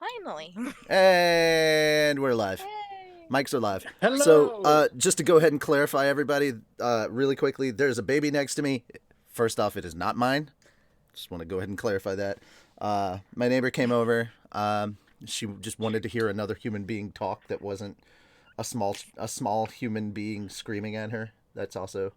Finally. And we're live. Yay. Mics are live. Hello. So, just to go ahead and clarify, everybody, really quickly, there's a baby next to me. First off, it is not mine. Just want to go ahead and clarify that. My neighbor came over. She just wanted to hear another human being talk that wasn't a small human being screaming at her. That's also,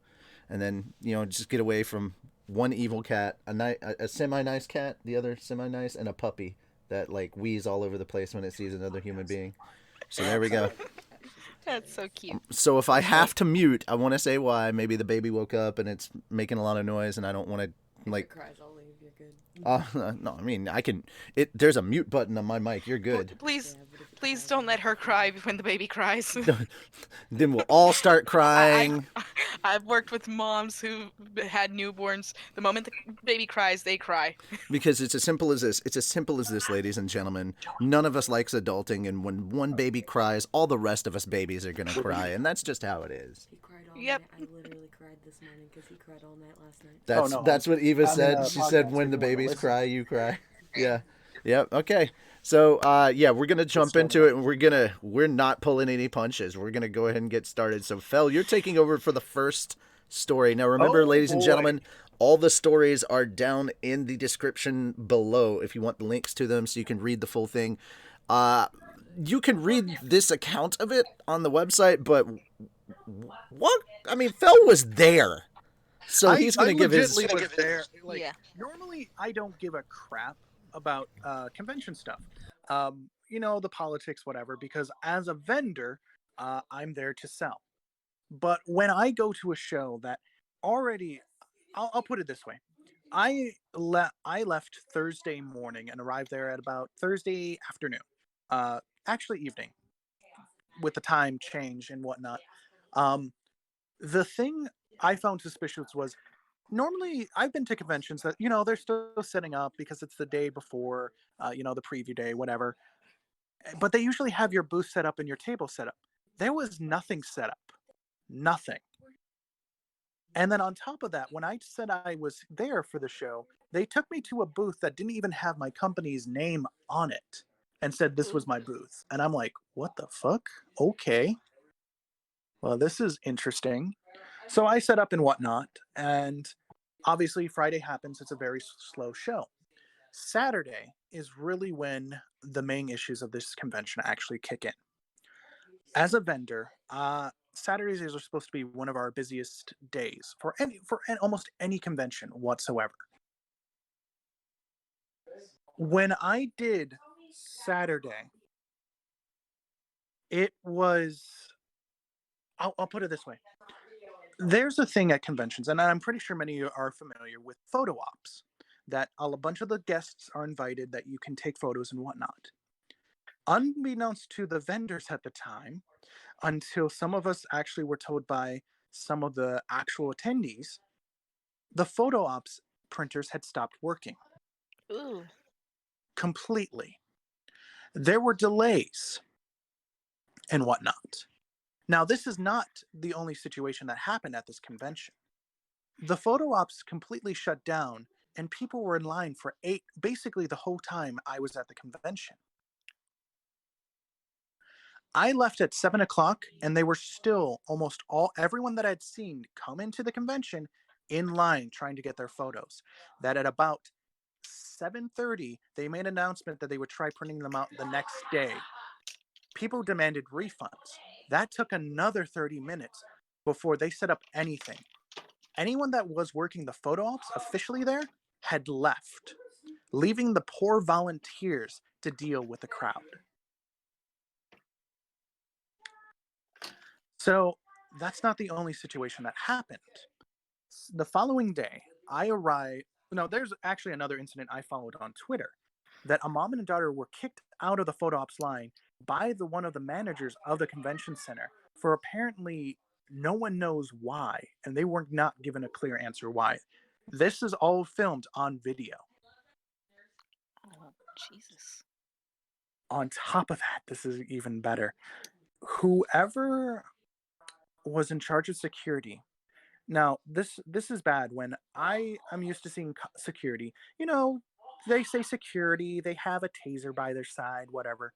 and then just get away from one evil cat, a semi-nice cat, the other semi-nice, and a puppy that like wheezes all over the place when it sees another human being. So there we go. That's so cute. So if I have to mute, I want to say why. Maybe the baby woke up and it's making a lot of noise, and I don't want to like. If it cries, I'll leave. You're good. No, I mean I can. There's a mute button on my mic. You're good. Please don't let her cry when the baby cries. Then we'll all start crying. I've worked with moms who had newborns. The moment the baby cries, they cry. Because it's as simple as this. It's as simple as this, ladies and gentlemen. None of us likes adulting, and when one baby cries, all the rest of us babies are gonna cry, and that's just how it is. He cried all Yep. night. I literally cried this morning because he cried all night last night. That's what Eva said. She said, "When the babies cry, you cry." Yeah. Yep. Okay. So, we're gonna jump into it, and we're not pulling any punches. We're gonna go ahead and get started. So, Fel, you're taking over for the first story. Now, remember, ladies and gentlemen, all the stories are down in the description below if you want the links to them, so you can read the full thing. you can read this account of it on the website, but what? I mean, Phil was there, so he's going to give his. legitly was there. Like, Yeah. normally I don't give a crap about convention stuff. The politics, whatever, because as a vendor, I'm there to sell. But when I go to a show that already, I'll put it this way. I left Thursday morning and arrived there at about Thursday afternoon. Actually evening, with the time change and whatnot. The thing I found suspicious was, normally I've been to conventions that, they're still setting up because it's the day before, the preview day, whatever. But they usually have your booth set up and your table set up. There was nothing set up. Nothing. And then on top of that, when I said I was there for the show, they took me to a booth that didn't even have my company's name on it and said this was my booth. And I'm like, what the fuck? Okay. Well, this is interesting. So I set up and whatnot. And obviously, Friday happens. It's a very slow show. Saturday is really when the main issues of this convention actually kick in. As a vendor, Saturdays are supposed to be one of our busiest days for almost any convention whatsoever. When I did Saturday, it was. I'll put it this way. There's a thing at conventions, and I'm pretty sure many of you are familiar with photo ops, that a bunch of the guests are invited, that you can take photos and whatnot. Unbeknownst to the vendors at the time, until some of us actually were told by some of the actual attendees, the photo ops printers had stopped working. Ooh. Completely. There were delays and whatnot. Now, this is not the only situation that happened at this convention. The photo ops completely shut down, and people were in line for basically the whole time I was at the convention. I left at 7 o'clock, and they were still everyone that I'd seen come into the convention in line trying to get their photos. That at about 7:30, they made an announcement that they would try printing them out the next day. People demanded refunds. That took another 30 minutes before they set up anything. Anyone that was working the photo ops officially there had left, leaving the poor volunteers to deal with the crowd. So that's not the only situation that happened. The following day, I arrived. No, there's actually another incident I followed on Twitter, that a mom and a daughter were kicked out of the photo ops line by one of the managers of the convention center for apparently no one knows why, and they were not given a clear answer why. This is all filmed on video. Oh, Jesus. On top of that, this is even better. Whoever was in charge of security. Now, this is bad. When I am used to seeing security, they say security, they have a taser by their side, whatever.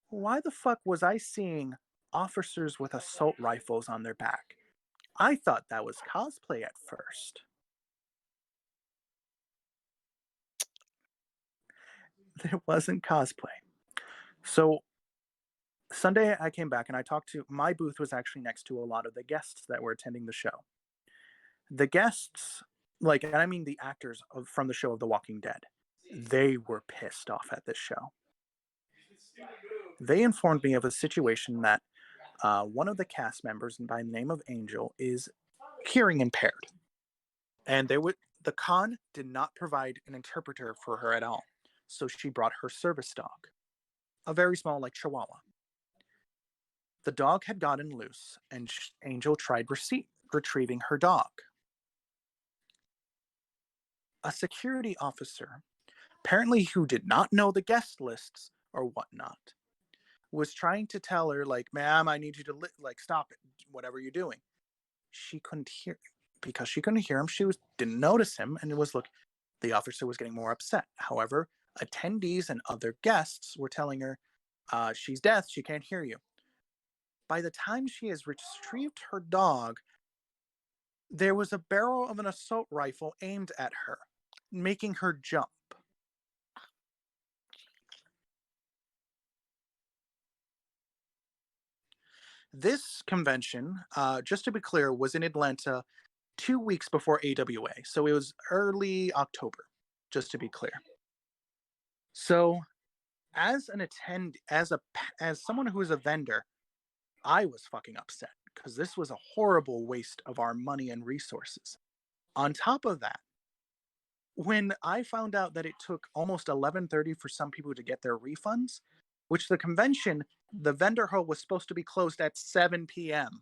Why the fuck was I seeing officers with assault rifles on their back? I thought that was cosplay at first. It wasn't cosplay. So Sunday I came back and I talked to, my booth was actually next to a lot of the guests that were attending the show. The guests, and I mean the actors from the show of The Walking Dead, they were pissed off at this show. They informed me of a situation that one of the cast members, by the name of Angel, is hearing impaired. And the con did not provide an interpreter for her at all. So she brought her service dog, a very small, Chihuahua. The dog had gotten loose, and Angel tried retrieving her dog. A security officer, apparently who did not know the guest lists or whatnot, was trying to tell her, ma'am, I need you to stop it, whatever you're doing. She couldn't hear, because she couldn't hear him. She didn't notice him, and the officer was getting more upset. However, attendees and other guests were telling her, she's deaf, she can't hear you. By the time she has retrieved her dog, there was a barrel of an assault rifle aimed at her, making her jump. This convention, just to be clear, was in Atlanta 2 weeks before AWA. So it was early October, just to be clear. So as an as someone who is a vendor, I was fucking upset because this was a horrible waste of our money and resources. On top of that, when I found out that it took almost 11:30 for some people to get their refunds, which the vendor hall was supposed to be closed at 7 p.m.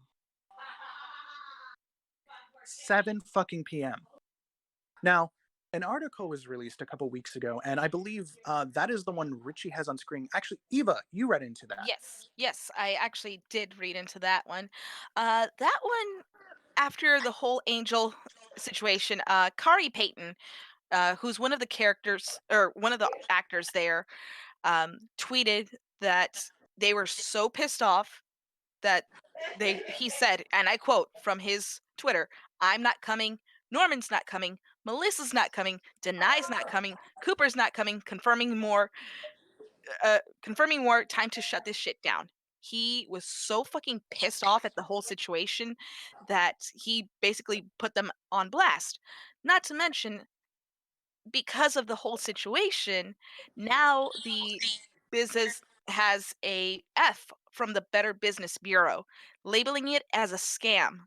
7 fucking p.m. Now, an article was released a couple weeks ago, and I believe that is the one Richie has on screen. Actually, Eva, you read into that. Yes, I actually did read into that one. That one, after the whole Angel situation, Kari Payton, who's one of the characters or one of the actors there, tweeted that they were so pissed off that he said, and I quote from his Twitter, "I'm not coming, Norman's not coming, Melissa's not coming, Denai's not coming, Cooper's not coming, confirming more, time to shut this shit down." He was so fucking pissed off at the whole situation that he basically put them on blast. Not to mention, because of the whole situation, now the business has a F from the Better Business Bureau, labeling it as a scam.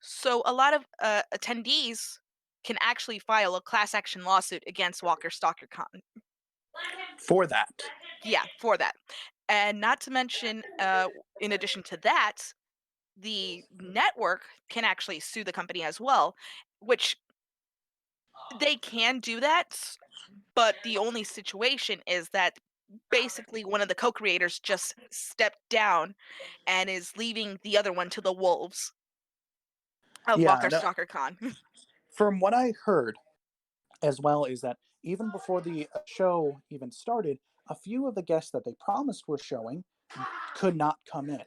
So a lot of attendees can actually file a class action lawsuit against Walker Stalker Con. For that. Yeah, for that. And not to mention, in addition to that, the network can actually sue the company as well, which they can do that, but the only situation is that basically one of the co-creators just stepped down and is leaving the other one to the wolves of Yeah, Walker Stalker Con. from what I heard as well is that even before the show even started, a few of the guests that they promised were showing could not come in.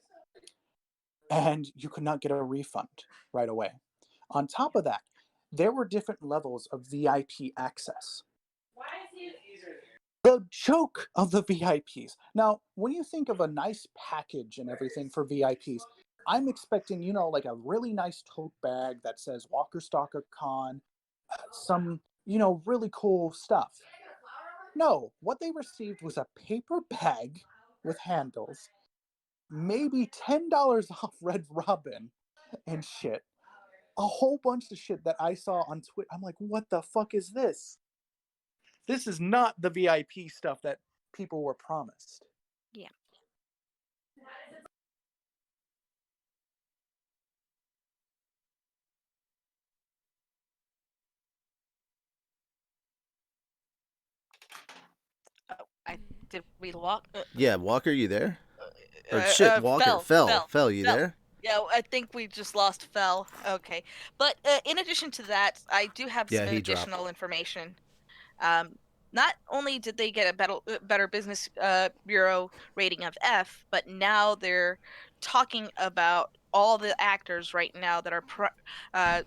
And you could not get a refund right away. On top of that, there were different levels of VIP access. The joke of the VIPs. Now, when you think of a nice package and everything for VIPs, I'm expecting, like a really nice tote bag that says Walker Stalker Con, some, really cool stuff. No, what they received was a paper bag with handles, maybe $10 off Red Robin and shit. A whole bunch of shit that I saw on Twitter. I'm like, what the fuck is this? This is not the VIP stuff that people were promised. Yeah. Did we lock? Yeah, Walker, you there? Or shit, Walker, Fell, you there? Yeah, I think we just lost Fell. Okay, but in addition to that, I do have Yeah, some he dropped. additional information. Not only did they get a Better Business Bureau rating of F, but now they're talking about all the actors right now that are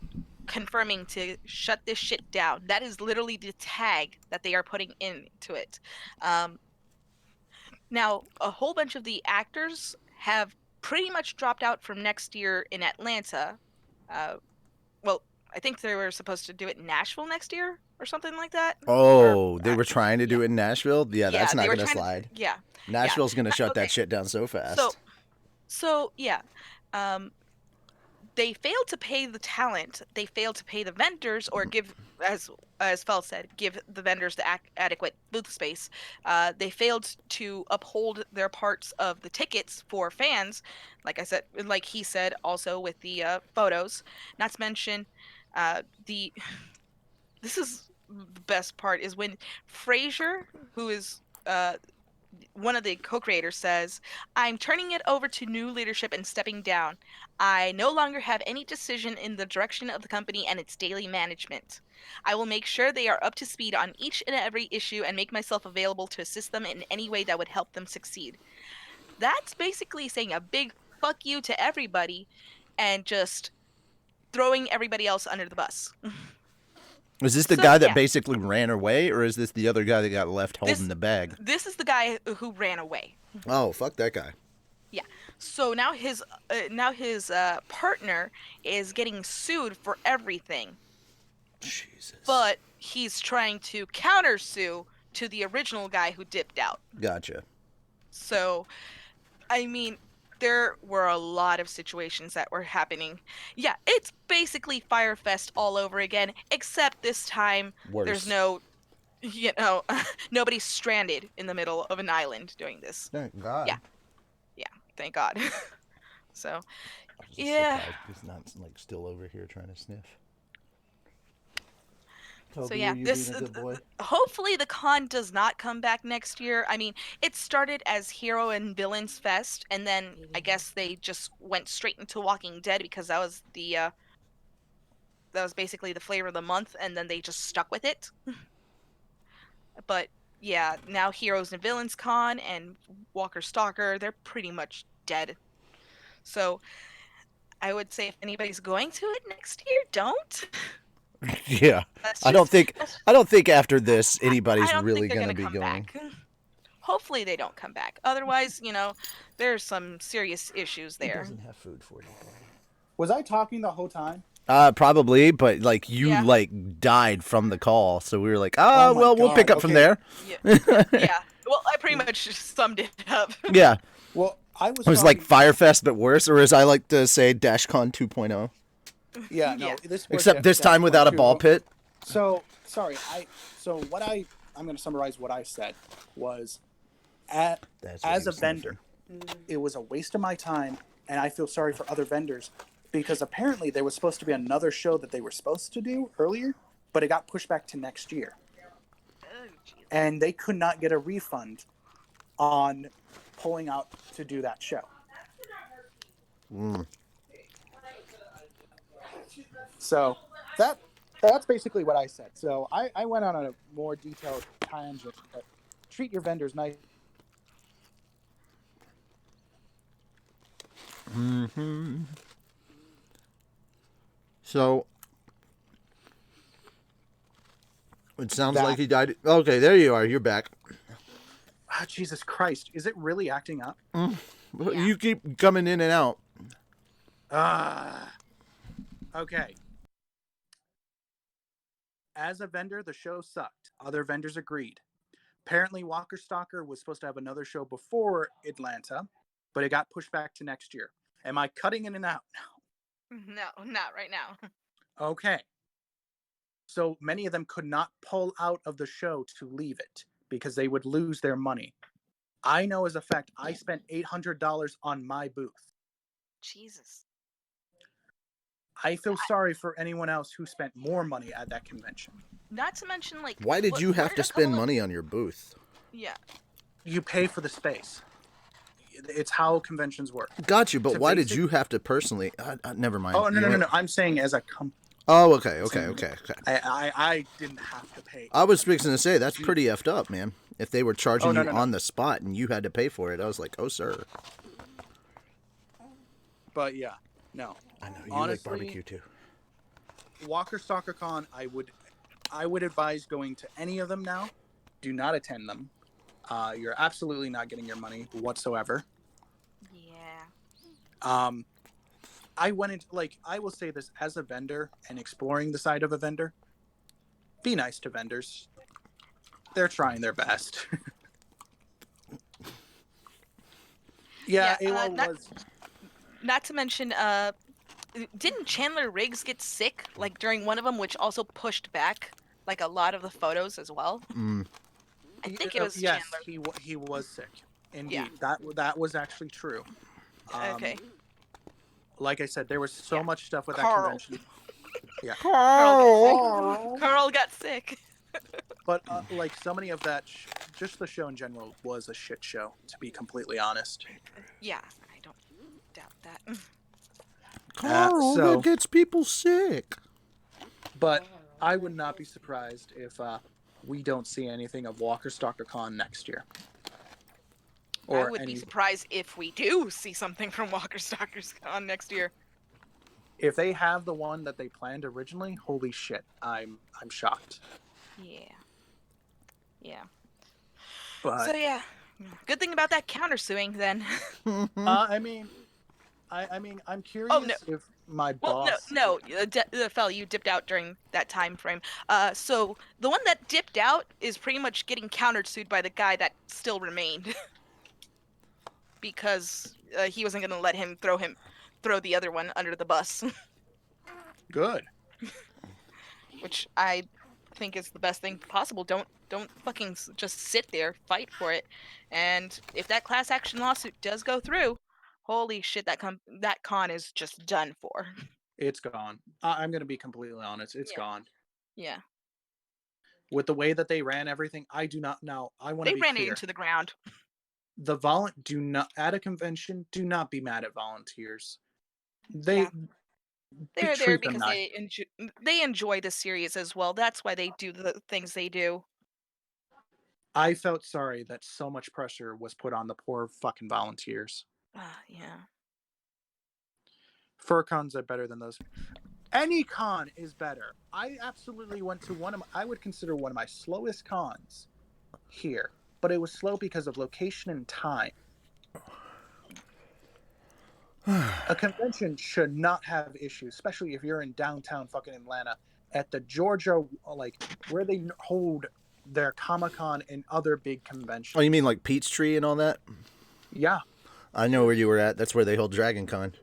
confirming to shut this shit down. That is literally the tag that they are putting into it. Now, a whole bunch of the actors have pretty much dropped out from next year in Atlanta. Well, I think they were supposed to do it in Nashville next year or something like that. Oh, they were trying to do it in Nashville? Yeah, that's not they were going to trying slide. yeah. Nashville's going to shut Okay. that shit down so fast. So yeah. They failed to pay the talent. They failed to pay the vendors or give, as Fel said, give the vendors the adequate booth space. They failed to uphold their parts of the tickets for fans, like he said, also with the photos. Not to mention, the this is the best part is when Frasier, who is one of the co-creators, says, "I'm turning it over to new leadership and stepping down. I no longer have any decision in the direction of the company and its daily management. I will make sure they are up to speed on each and every issue and make myself available to assist them in any way that would help them succeed." That's basically saying a big fuck you to everybody and just throwing everybody else under the bus. Is this the So, guy that yeah. basically ran away, or is this the other guy that got left holding the bag? This is the guy who ran away. Oh, fuck that guy. Yeah. So now his partner is getting sued for everything, Jesus. but he's trying to countersue to the original guy who dipped out. Gotcha. So, I mean, there were a lot of situations that were happening. Yeah, it's basically Firefest all over again, except this time there's Worse. no, nobody's stranded in the middle of an island doing this. Thank God. Yeah, yeah, thank God. So, I was just yeah. surprised he's not like still over here trying to sniff. So Toby, yeah, are you this being a good boy? hopefully the con does not come back next year. I mean, it started as Hero and Villains Fest, and then I guess they just went straight into Walking Dead because that was basically the flavor of the month, and then they just stuck with it. But yeah, now Heroes and Villains Con and Walker Stalker, they're pretty much dead. So I would say if anybody's going to it next year, don't. Yeah. That's I don't just think that's, I don't think after this I anybody's don't think really they're gonna gonna be come going. back. Hopefully they don't come back. Otherwise, there's some serious issues He there. doesn't have food for you. Was I talking the whole time? Probably, but like you Yeah. like died from the call, so we were like, Oh my well, we'll pick God, up from okay. there. Yeah. Yeah. Well, I pretty much just summed it up. Yeah. Well, I was It was like talking. Firefest, but worse, or as I like to say, DashCon 2.0. Yeah, no, Yeah. this was Except this time without a ball pit. So sorry, I'm going to summarize what I said was, That's what as he a was vendor, it was a waste of my time, and I feel sorry for other vendors because apparently there was supposed to be another show that they were supposed to do earlier, but it got pushed back to next year, Oh, jeez. and they could not get a refund on pulling out to do that show. Mm. So that's basically what I said. So I went on a more detailed tangent, but treat your vendors nice. Hmm. So it sounds That- like he died. Okay, there you are. You're back. Oh, Jesus Christ. Is it really acting up? Well, Yeah. you keep coming in and out. Okay. As a vendor, the show sucked. Other vendors agreed. Apparently, Walker Stalker was supposed to have another show before Atlanta, but it got pushed back to next year. Am I cutting in and out now? No, not right now. Okay. So many of them could not pull out of the show to leave it because they would lose their money. I know as a fact, I spent $800 on my booth. Jesus. I feel sorry for anyone else who spent more money at that convention. Not to mention, like, Why did you have to spend money on your booth? Yeah. You pay for the space. It's how conventions work. Got you, but To why did basic- you have to personally? Never mind. Oh, no, You no, went- no. I'm saying as a Oh, okay. I didn't have to pay. I was fixing to say that's pretty effed up, man. If they were charging no, you no, no. on the spot and you had to pay for it, I was like, oh, sir. But yeah, no. I know you Honestly, like barbecue too. Walker Stalker Con, I would advise going to any of them now. Do not attend them. You're absolutely not getting your money whatsoever. Yeah. I went into, I will say this as a vendor and exploring the side of a vendor. Be nice to vendors. They're trying their best. Yeah, Ayla was. Not to mention, didn't Chandler Riggs get sick like during one of them, which also pushed back like a lot of the photos as well? Mm. I think it was Yes, Chandler. he was sick. Indeed, Yeah. that was actually true. Okay. Like I said, there was so Yeah. much stuff with Carl. that convention. Yeah, Carl got sick. but like so many of that, just the show in general was a shit show. To be completely honest. Yeah, I don't doubt that. Carl, so- that gets people sick. But I would not be surprised if we don't see anything of Walker Stalker Con next year. I would be surprised if we do see something from Walker Stalker's Con next year. If they have the one that they planned originally, holy shit, I'm shocked. Yeah. Yeah. But So yeah, Good thing about that countersuing then. I mean, I'm curious if my Well, boss. fella, you dipped out during that time frame. So the one that dipped out is pretty much getting countersued by the guy that still remained, because he wasn't gonna let him throw the other one under the bus, Good. which I think is the best thing possible. Don't fucking just sit there, fight for it, and if that class action lawsuit does go through, holy shit, that con is just done for. It's gone. I'm gonna be completely honest. It's Yeah. gone. Yeah, With the way that they ran everything, I do not know. I want to they be ran it clear. into the ground. Do not at a convention. Do not be mad at volunteers. They Yeah. They're there treat them because nice. they enjoy the series as well. That's why they do the things they do. I felt sorry that so much pressure was put on the poor fucking volunteers. Yeah. Fur cons are better than those. Any con is better. I absolutely went to I would consider one of my slowest cons here, but it was slow because of location and time. A convention should not have issues, especially if you're in downtown fucking Atlanta at the Georgia, like where they hold their Comic-Con and other big conventions. Oh, you mean like Peachtree and all that? Yeah. I know where you were at. That's where they hold Dragon Con.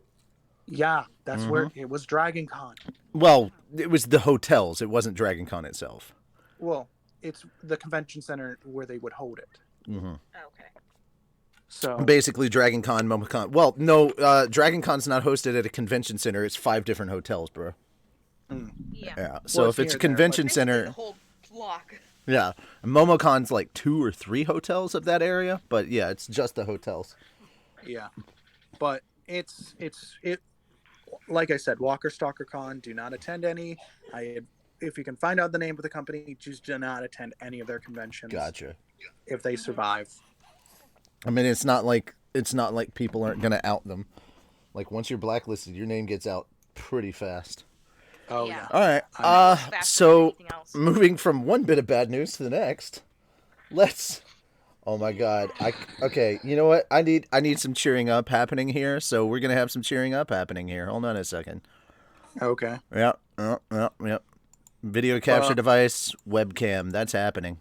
Yeah, that's where it was Dragon Con. Well, it was the hotels. It wasn't Dragon Con itself. Well, it's the convention center where they would hold it. Mm-hmm. Okay. So basically, Dragon Con, MomoCon. Well, no, Dragon Con's not hosted at a convention center. It's 5 different hotels, bro. Yeah. So Well, if it's a here, there, convention but- center, The whole block. yeah, MomoCon's like 2 or 3 hotels of that area. But yeah, it's just the hotels. Yeah, but it. Like I said, Walker Stalker Con. Do not attend any. If you can find out the name of the company, just do not attend any of their conventions. Gotcha. If they survive. I mean, it's not like people aren't gonna out them. Like once you're blacklisted, your name gets out pretty fast. Oh Yeah. yeah. All right. Faster than So anything else. moving from one bit of bad news to the next, let's. Oh my God. Okay. You know what? I need some cheering up happening here. So we're gonna have some cheering up happening here. Hold on a second. Okay. Yep. Video capture device, webcam. That's happening.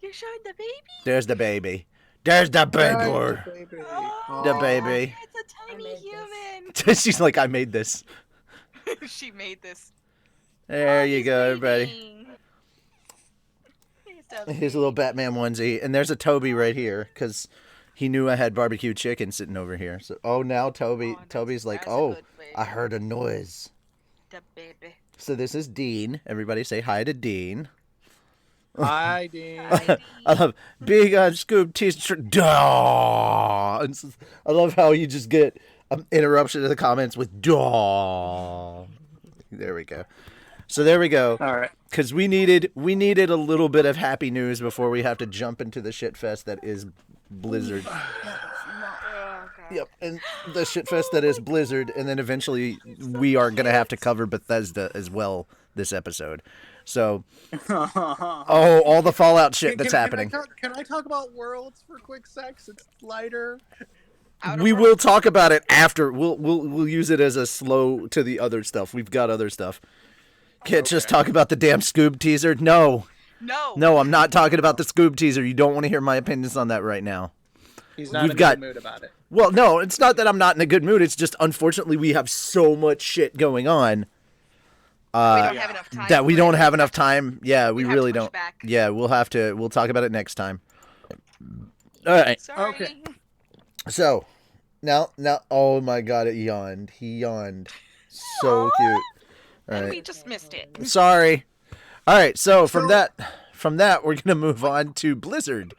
You showed the baby? There's the baby. There's the baby. The Oh, baby. it's a tiny made human. She's like, I made this. She made this. There Oh, you he's go, everybody. babying. He's Here's a little Batman onesie, and there's a Toby right here because he knew I had barbecue chicken sitting over here. So, now Toby's like, that's a oh, good baby. I heard a noise. The baby. So this is Dean. Everybody say hi to Dean. Hi, Dean. I love big unscooped t-shirt. Daw. I love how you just get an interruption of the comments with daw. There we go. So there we go. All right. Because we needed a little bit of happy news before we have to jump into the shit fest that is Blizzard. Oh, God. Yep, and the shit fest that is Blizzard, and then eventually we are gonna have to cover Bethesda as well this episode. So, all the Fallout shit that's happening. Can I talk about Worlds for quick sex? It's lighter. We will talk about it after. We'll use it as a slow to the other stuff. We've got other stuff. Can't just talk about the damn Scoob teaser. No, I'm not talking about the Scoob teaser. You don't want to hear my opinions on that right now. He's not in a good mood about it. Well, no, it's not that I'm not in a good mood. It's just unfortunately we have so much shit going on. We don't have enough time. That we don't have enough time. Yeah, we really don't. Back. Yeah, we'll talk about it next time. All right. Sorry. Okay. So, now, oh my God, it yawned. He yawned. So cute. All And right. we just missed it. Sorry. All right. So from that, we're gonna move on to Blizzard,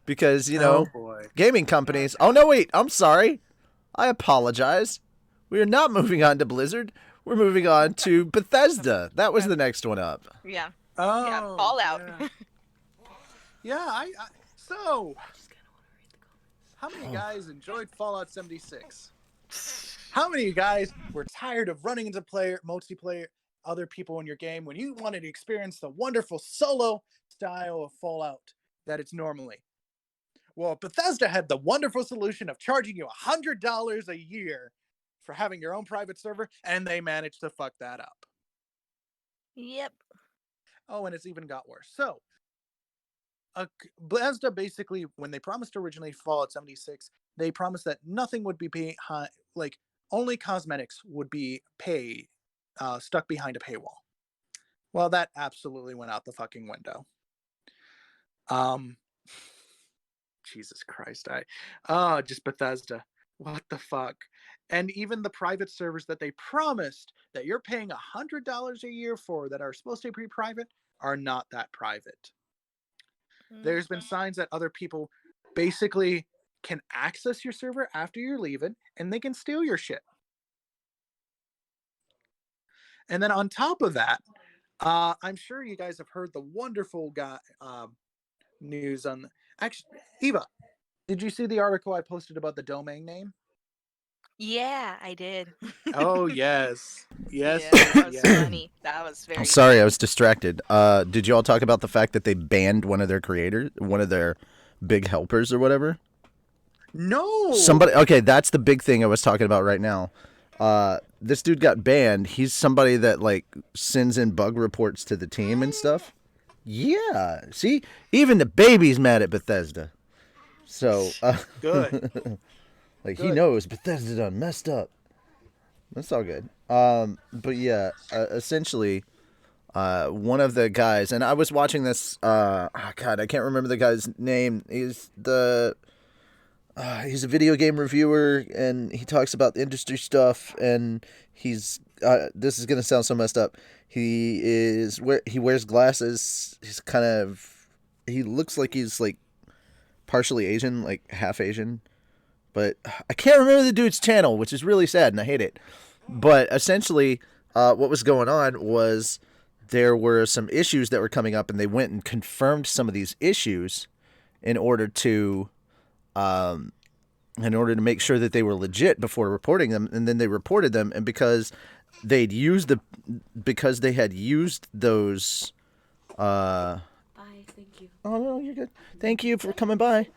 because Oh boy. gaming companies. Oh no, wait. I'm sorry. I apologize. We are not moving on to Blizzard. We're moving on to Bethesda. That was the next one up. Yeah. Oh. Yeah. Fallout. Yeah. So, how many guys enjoyed Fallout 76? How many of you guys were tired of running into multiplayer, other people in your game when you wanted to experience the wonderful solo style of Fallout that it's normally? Well, Bethesda had the wonderful solution of charging you $100 a year for having your own private server, and they managed to fuck that up. Yep. Oh, and it's even got worse. So, Bethesda basically, when they promised originally Fallout 76, they promised that nothing would be like only cosmetics would be stuck behind a paywall. Well, that absolutely went out the fucking window. Jesus Christ, just Bethesda. What the fuck? And even the private servers that they promised that you're paying $100 a year for that are supposed to be private are not that private. There's been signs that other people basically can access your server after you're leaving, and they can steal your shit. And then on top of that, I'm sure you guys have heard the wonderful news on. Actually, Eva, did you see the article I posted about the domain name? Yeah, I did. Oh yes, yes, Yeah, that was yes. funny. That was very. I'm sorry, I was distracted. Did you all talk about the fact that they banned one of their creators, one of their big helpers or whatever? No. Somebody. Okay, that's the big thing I was talking about right now. This dude got banned. He's somebody that like sends in bug reports to the team and stuff. Yeah. See, even the baby's mad at Bethesda. So Good. Like he knows Bethesda done messed up. That's all good. But yeah, essentially, one of the guys, and I was watching this. God, I can't remember the guy's name. He's a video game reviewer, and he talks about industry stuff. And he's this is gonna sound so messed up. He wears glasses. He looks like he's like partially Asian, like half Asian. But I can't remember the dude's channel, which is really sad, and I hate it. But essentially, what was going on was there were some issues that were coming up, and they went and confirmed some of these issues in order to make sure that they were legit before reporting them. And then they reported them, and because they had used those. Bye. Thank you. Oh no, you're good. Thank you for coming by.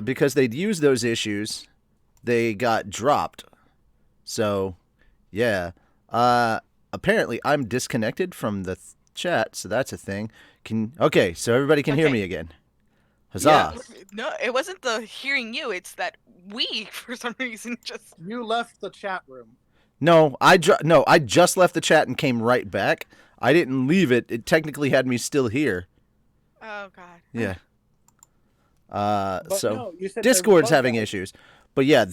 Because they'd used those issues, they got dropped. So, yeah. Apparently, I'm disconnected from the chat, so that's a thing. Okay, so everybody can hear me again. Huzzah! Yeah. No, it wasn't the hearing you. It's that we, for some reason, just. You left the chat room. No, I just left the chat and came right back. I didn't leave it. It technically had me still here. Oh God. Yeah. But So no, you said Discord's there was having bug issues. But yeah,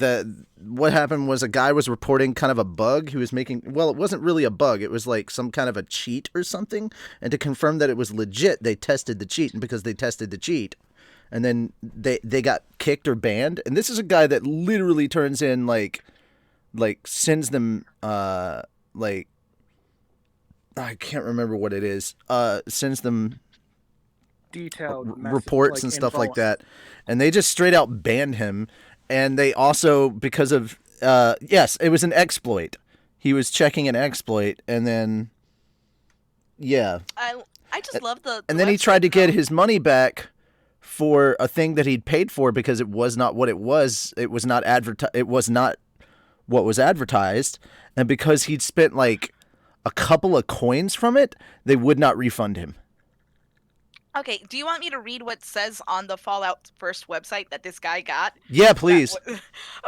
what happened was a guy was reporting kind of a bug. He was making, well, it wasn't really a bug. It was like some kind of a cheat or something. And to confirm that it was legit, they tested the cheat. And because they tested the cheat, and then they got kicked or banned. And this is a guy that literally turns in like sends them like I can't remember what it is. Sends them detailed reports and stuff like that, and they just straight out banned him. And they also, because of yes, it was an exploit. He was checking an exploit, and then yeah, I just love the. And then he tried to get his money back for a thing that he'd paid for because it was not what it was. It was not It was not what was advertised, and because he'd spent like a couple of coins from it, they would not refund him. Okay, do you want me to read what says on the Fallout First website that this guy got? Yeah, please.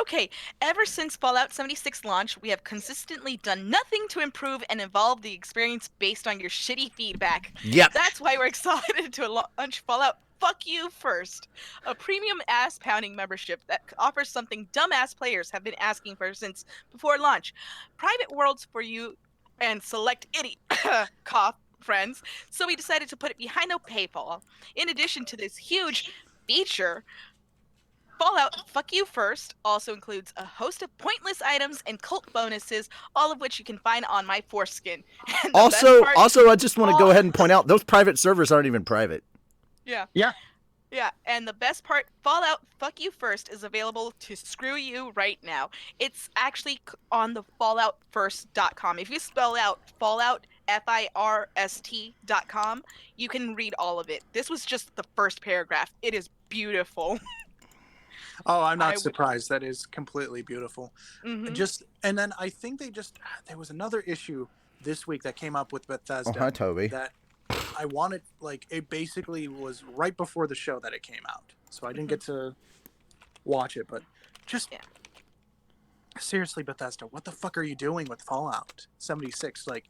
Okay, ever since Fallout 76 launch, we have consistently done nothing to improve and evolve the experience based on your shitty feedback. Yep. That's why we're excited to launch Fallout Fuck You First, a premium ass-pounding membership that offers something dumbass players have been asking for since before launch. Private worlds for you and select idiot cough friends, so we decided to put it behind a paywall. In addition to this huge feature, Fallout Fuck You First also includes a host of pointless items and cult bonuses, all of which you can find on my foreskin. Also, I just want to go ahead and point out those private servers aren't even private. Yeah. Yeah. Yeah, and the best part, Fallout Fuck You First is available to screw you right now. It's actually on the falloutfirst.com. If you spell out Fallout first.com. You can read all of it. This was just the first paragraph. It is beautiful. Oh, I'm I not would- surprised. That is completely beautiful. Mhm. And then I think there was another issue this week that came up with Bethesda. Oh, hi, Toby. That I wanted, like, it basically was right before the show that it came out, so I didn't get to watch it. But just seriously, Bethesda, what the fuck are you doing with Fallout 76? Like,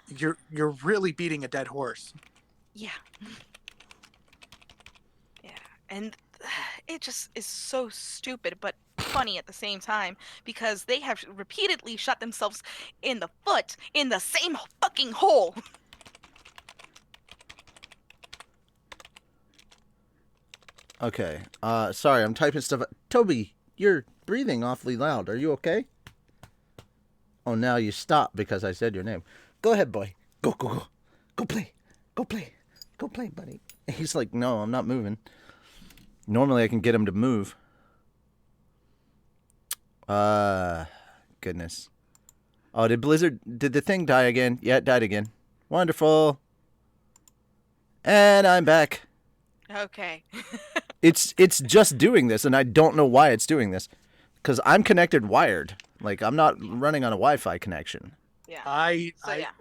you're really beating a dead horse. Yeah. Yeah, and it just is so stupid, but funny at the same time, because they have repeatedly shot themselves in the foot in the same fucking hole. Okay. Sorry, I'm typing stuff. Toby, you're breathing awfully loud. Are you okay? Oh, now you stop because I said your name. Go ahead, boy. Go, go, go. Go play. Go play. Go play, buddy. He's like, no, I'm not moving. Normally I can get him to move. Goodness. Oh, did the thing die again? Yeah, it died again. Wonderful. And I'm back. Okay. It's just doing this, and I don't know why it's doing this. Because I'm connected wired. Like, I'm not running on a Wi-Fi connection. Yeah.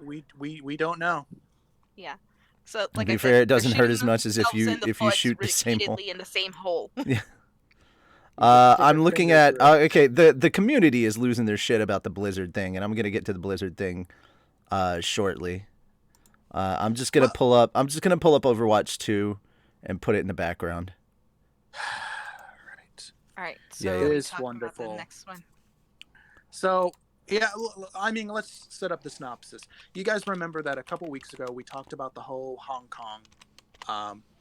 We don't know. Yeah. So, like To be I fair, said, it doesn't they're hurt shooting as much as if themselves you in the if you foot shoot the same hole. repeatedly in the same hole. Yeah. Stick I'm a looking finger at through it. okay. The community is losing their shit about the Blizzard thing, and I'm gonna get to the Blizzard thing shortly. I'm just gonna pull up Overwatch 2 and put it in the background. Right. All right. So Yeah, It we is talk about wonderful. the next one. So, yeah, I mean, let's set up the synopsis. You guys remember that a couple weeks ago we talked about the whole Hong Kong,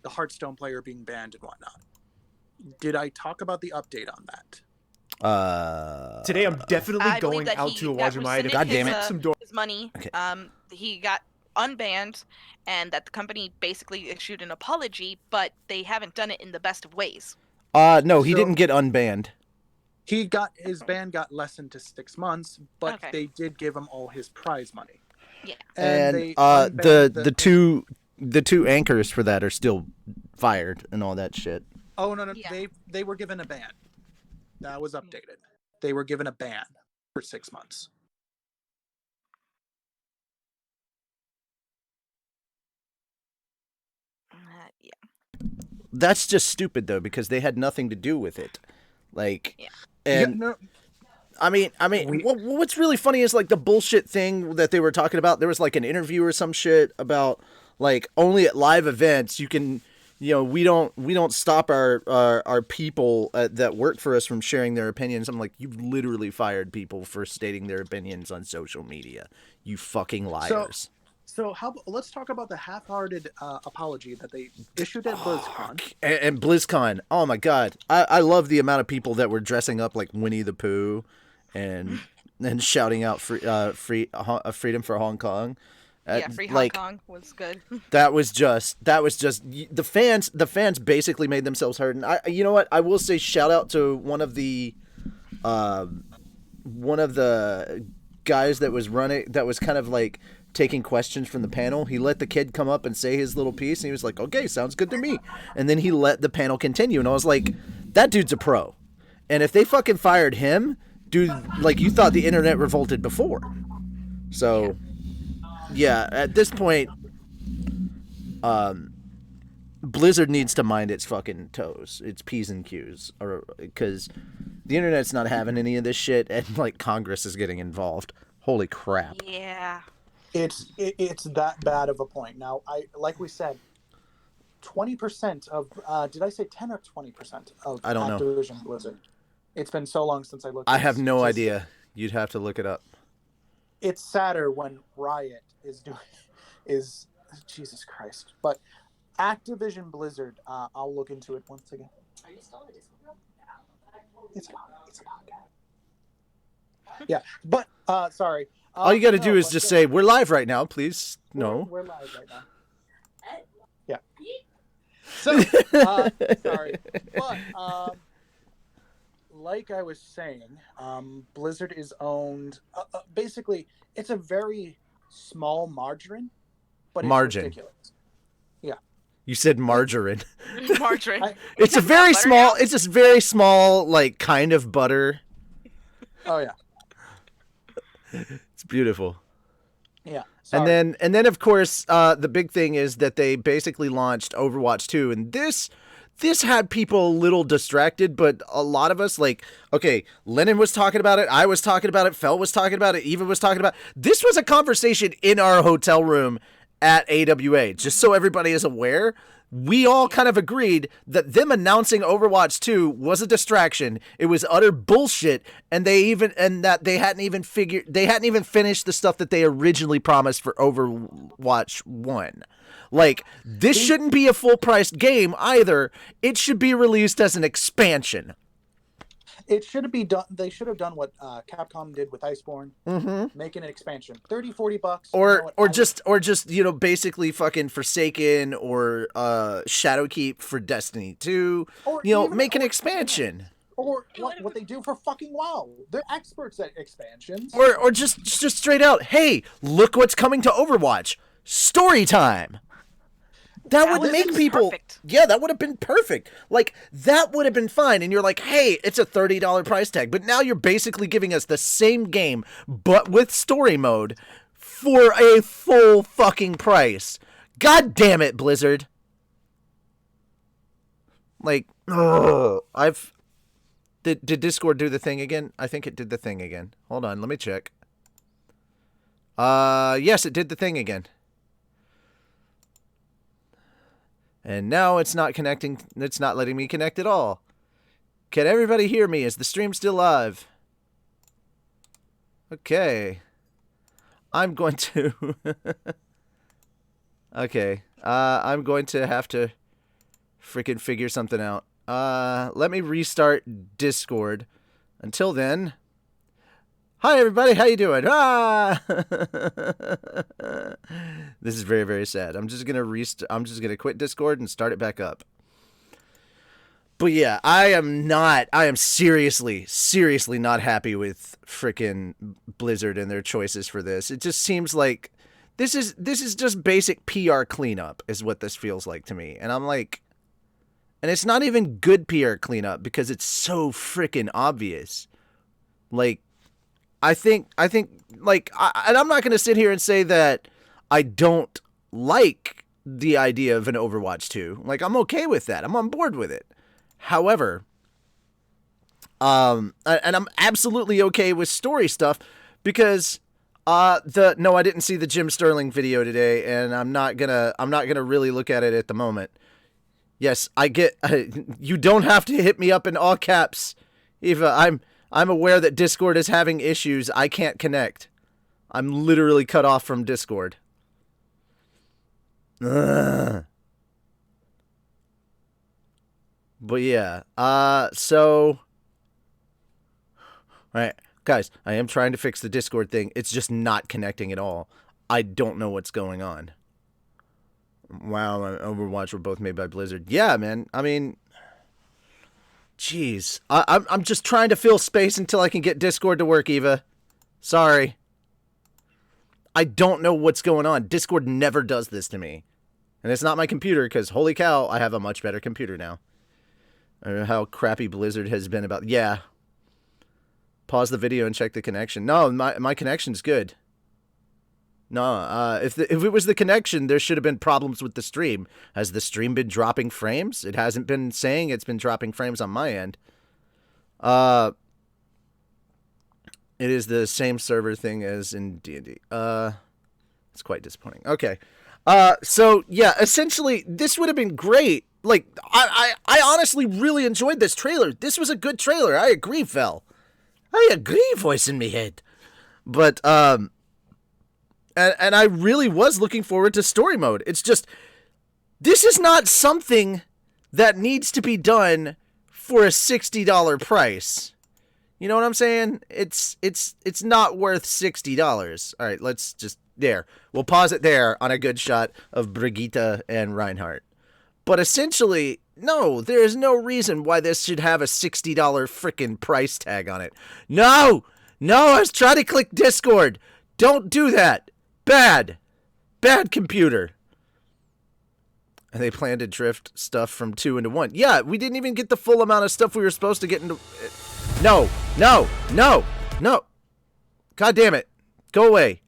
the Hearthstone player being banned and whatnot. Did I talk about the update on that? Today I'm definitely I believe going that out he to a got Wajimaya to God damn rescinded it. some door. his money. Okay. He got unbanned, and that the company basically issued an apology, but they haven't done it in the best of ways. No, he So- didn't get unbanned. His ban got lessened to 6 months, but Okay. they did give him all his prize money. Yeah. And they the unbanned the two anchors for that are still fired and all that shit. Oh no, Yeah. they were given a ban. That was updated. They were given a ban for 6 months. Yeah. That's just stupid though, because they had nothing to do with it. Like, Yeah. and Yeah, no, I mean, what's really funny is like the bullshit thing that they were talking about. There was like an interview or some shit about like only at live events you can, we don't stop our people that work for us from sharing their opinions. I'm like, you've literally fired people for stating their opinions on social media. You fucking liars. So let's talk about the half-hearted apology that they issued at BlizzCon. And BlizzCon, oh my god, I love the amount of people that were dressing up like Winnie the Pooh, and shouting out freedom for Hong Kong. Yeah, free Hong Kong was good. That was just the fans. The fans basically made themselves heard. And you know what? I will say shout out to one of the guys that was kind of like taking questions from the panel. He let the kid come up and say his little piece, and he was like, "Okay, sounds good to me." And then he let the panel continue, and I was like, "That dude's a pro." And if they fucking fired him, dude, like you thought the internet revolted before. So, yeah, at this point, Blizzard needs to mind its fucking toes, its P's and Q's, or because the internet's not having any of this shit, and like Congress is getting involved. Holy crap! Yeah. It's that bad of a point. Now, like we said, 20% of did I say 10 or 20% of I don't know. Activision Blizzard? It's been so long since I looked. I have no idea. You'd have to look it up. It's sadder when Riot is Jesus Christ. But Activision Blizzard, I'll look into it once again. Are you still on the Discord? It's about. Yeah, but sorry. All you got to do is just say, "We're live right now, please." No. We're live right now. Yeah. So, sorry. But, like I was saying, Blizzard is owned... basically, it's a very small margarine, but it's Margin. ridiculous. Yeah. You said margarine. Margarine. It's a very small. It's just very small, like kind of butter. Oh yeah. It's beautiful. Yeah. And then of course the big thing is that they basically launched Overwatch 2, and this had people a little distracted, but a lot of us, like, okay, Lennon was talking about it, I was talking about it, Fel was talking about it, Eva was talking about it. This was a conversation in our hotel room at AWA, just so everybody is aware. We all kind of agreed that them announcing Overwatch 2 was a distraction. It was utter bullshit, and they hadn't even finished the stuff that they originally promised for Overwatch 1. Like, this shouldn't be a full-priced game either. It should be released as an expansion. It should be done. They should have done what Capcom did with Iceborne, making an expansion, $30-$40, or just basically fucking Forsaken or Shadowkeep for Destiny 2. Or make an expansion. Or what they do for fucking WoW. They're experts at expansions. Or just straight out, hey, look what's coming to Overwatch. Story time. That would make people... Perfect. Yeah, that would have been perfect. Like, that would have been fine. And you're like, hey, it's a $30 price tag. But now you're basically giving us the same game, but with story mode, for a full fucking price. God damn it, Blizzard. Like, Did Discord do the thing again? I think it did the thing again. Hold on, let me check. Yes, it did the thing again. And now it's not connecting. It's not letting me connect at all. Can everybody hear me? Is the stream still live? Okay. I'm going to... Okay. I'm going to have to freaking figure something out. Let me restart Discord. Until then... Hi everybody, how you doing? This is very, very sad. I'm just gonna quit Discord and start it back up. But yeah, I am seriously not happy with frickin' Blizzard and their choices for this. It just seems like this is just basic PR cleanup is what this feels like to me. And I'm like, and it's not even good PR cleanup because it's so frickin' obvious. Like, I think, like, and I'm not going to sit here and say that I don't like the idea of an Overwatch 2. Like, I'm okay with that. I'm on board with it. However, and I'm absolutely okay with story stuff because, no, I didn't see the Jim Sterling video today, and I'm not gonna really look at it at the moment. Yes, I get, you don't have to hit me up in all caps, Eva. I'm aware that Discord is having issues. I can't connect. I'm literally cut off from Discord. Ugh. But yeah, so... Alright, guys, I am trying to fix the Discord thing. It's just not connecting at all. I don't know what's going on. Wow, Overwatch were both made by Blizzard. Yeah, man, I mean... Jeez. I'm just trying to fill space until I can get Discord to work, Eva. Sorry. I don't know what's going on. Discord never does this to me. And it's not my computer, because holy cow, I have a much better computer now. I don't know how crappy Blizzard has been about... Yeah. Pause the video and check the connection. No, my connection's good. No, if it was the connection, there should have been problems with the stream. Has the stream been dropping frames? It hasn't been saying it's been dropping frames on my end. It is the same server thing as in D&D. It's quite disappointing. Okay. So, yeah, essentially, this would have been great. Like, I honestly really enjoyed this trailer. This was a good trailer. I agree, Fel. I agree, voice in me head. But, And I really was looking forward to story mode. It's just, this is not something that needs to be done for a $60 price. You know what I'm saying? It's not worth $60. All right, let's just, there. We'll pause it there on a good shot of Brigitte and Reinhardt. But essentially, no, there is no reason why this should have a $60 frickin' price tag on it. No, I was trying to click Discord. Don't do that. Bad computer. And they plan to drift stuff from 2 into 1. Yeah, we didn't even get the full amount of stuff we were supposed to get into. No. God damn it. Go away.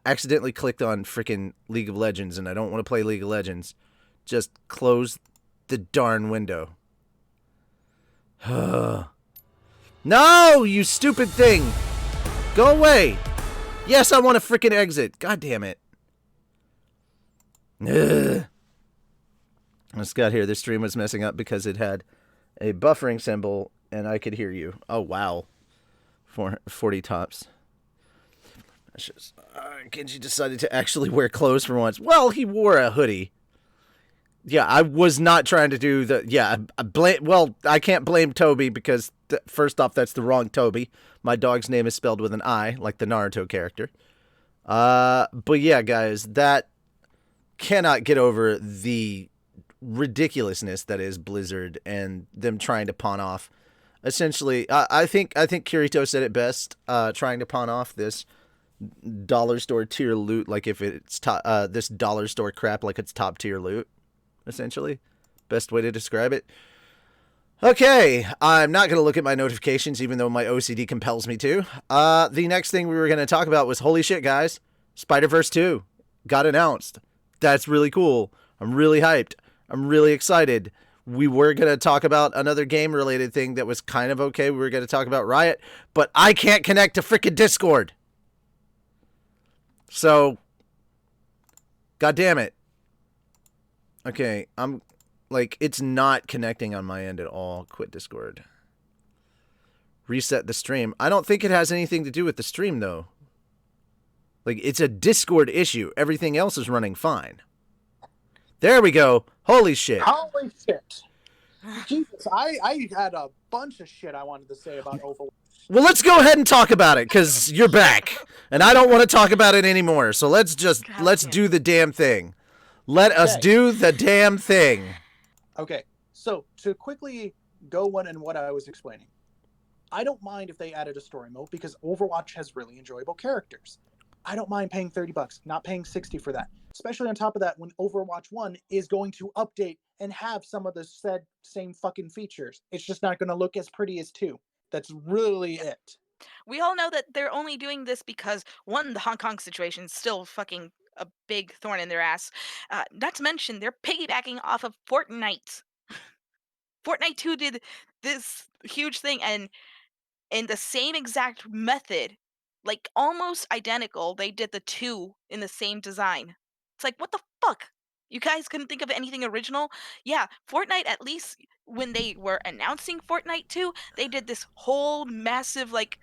Accidentally clicked on freaking League of Legends, and I don't want to play League of Legends. Just close the darn window. No, you stupid thing. Go away. Yes, I want to freaking exit. God damn it. Ugh. I just got here. This stream was messing up because it had a buffering symbol and I could hear you. Oh, wow. 40 tops. Genji decided to actually wear clothes for once. Well, he wore a hoodie. Yeah, I was not trying to do the... Yeah, I can't blame Toby because, first off, that's the wrong Toby. My dog's name is spelled with an I, like the Naruto character. But yeah, guys, that cannot get over the ridiculousness that is Blizzard and them trying to pawn off. Essentially, I think Kirito said it best, trying to pawn off this dollar store tier loot, like if it's this dollar store crap like it's top tier loot. Essentially, best way to describe it. Okay, I'm not going to look at my notifications, even though my OCD compels me to. The next thing we were going to talk about was, holy shit, guys, Spider-Verse 2 got announced. That's really cool. I'm really hyped. I'm really excited. We were going to talk about another game-related thing that was kind of okay. We were going to talk about Riot, but I can't connect to frickin' Discord. So, god damn it. Okay, I'm... Like, it's not connecting on my end at all. Quit Discord. Reset the stream. I don't think it has anything to do with the stream, though. Like, it's a Discord issue. Everything else is running fine. There we go. Holy shit. Holy shit. Jesus, I had a bunch of shit I wanted to say about Overwatch. Well, let's go ahead and talk about it, because you're back. And I don't want to talk about it anymore. So let's do the damn thing. Let us do the damn thing. Okay, so to quickly go what I was explaining, I don't mind if they added a story mode because Overwatch has really enjoyable characters. I don't mind paying $30, not paying $60 for that. Especially on top of that, when Overwatch 1 is going to update and have some of the same fucking features. It's just not going to look as pretty as 2. That's really it. We all know that they're only doing this because, one, the Hong Kong situation is still fucking a big thorn in their ass. Not to mention, they're piggybacking off of Fortnite. Fortnite 2 did this huge thing, and in the same exact method, like almost identical, they did the 2 in the same design. It's like, what the fuck? You guys couldn't think of anything original? Yeah, Fortnite, at least when they were announcing Fortnite 2, they did this whole massive, like,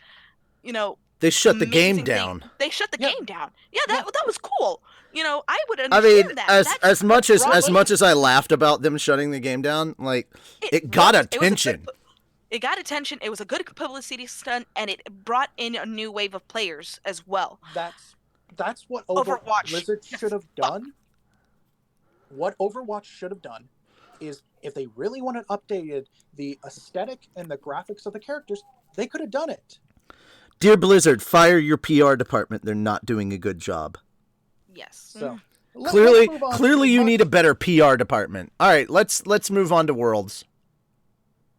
they shut the game amazing down. thing. They shut the game down. Yeah, that was cool. I would I understand mean, that. as much as I laughed about them shutting the game down, like it got attention. It got attention. It was a good publicity stunt, and it brought in a new wave of players as well. That's what Overwatch Blizzard should have done. What Overwatch should have done is, if they really wanted updated the aesthetic and the graphics of the characters, they could have done it. Dear Blizzard, fire your PR department. They're not doing a good job. Yes. So clearly you need a better PR department. All right, let's move on to Worlds.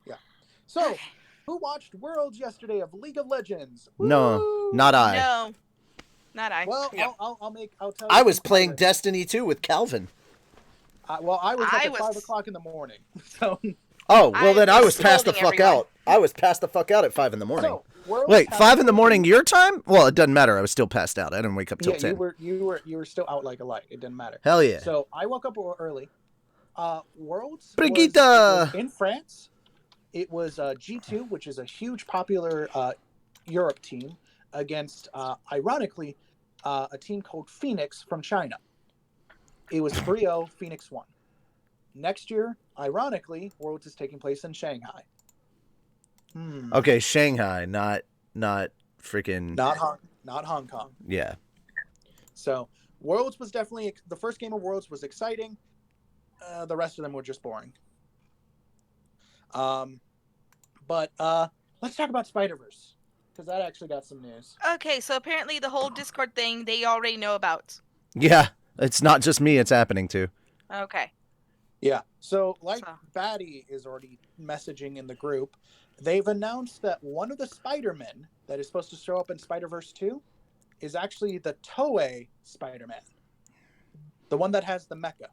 Yeah. So, who watched Worlds yesterday of League of Legends? No, not I. No, not I. Well, yeah. I'll tell you. I was playing Destiny 2 with Calvin. I was up at 5 o'clock in the morning. So. Oh, well then I was passed the fuck out. I was passed the fuck out at 5 in the morning. So, wait, 5 in the morning your time? Well, it doesn't matter. I was still passed out. I didn't wake up till 10. You were still out like a light. It didn't matter. Hell yeah. So I woke up early. Worlds Brigitte! was in France. It was G2, which is a huge popular Europe team, against ironically a team called Phoenix from China. It was 3-0. Phoenix won. Next year, ironically, Worlds is taking place in Shanghai. Okay, Shanghai, not freaking... Not Hong Kong. Yeah. So, Worlds was definitely... The first game of Worlds was exciting. The rest of them were just boring. But let's talk about Spider-Verse. because that actually got some news. Okay, so apparently the whole Discord thing they already know about. Yeah, it's not just me. It's happening too. Okay. Yeah. So, like, So. Batty is already messaging in the group. They've announced that one of the Spider-Men that is supposed to show up in Spider-Verse 2 is actually the Toei Spider-Man. The one that has the mecha.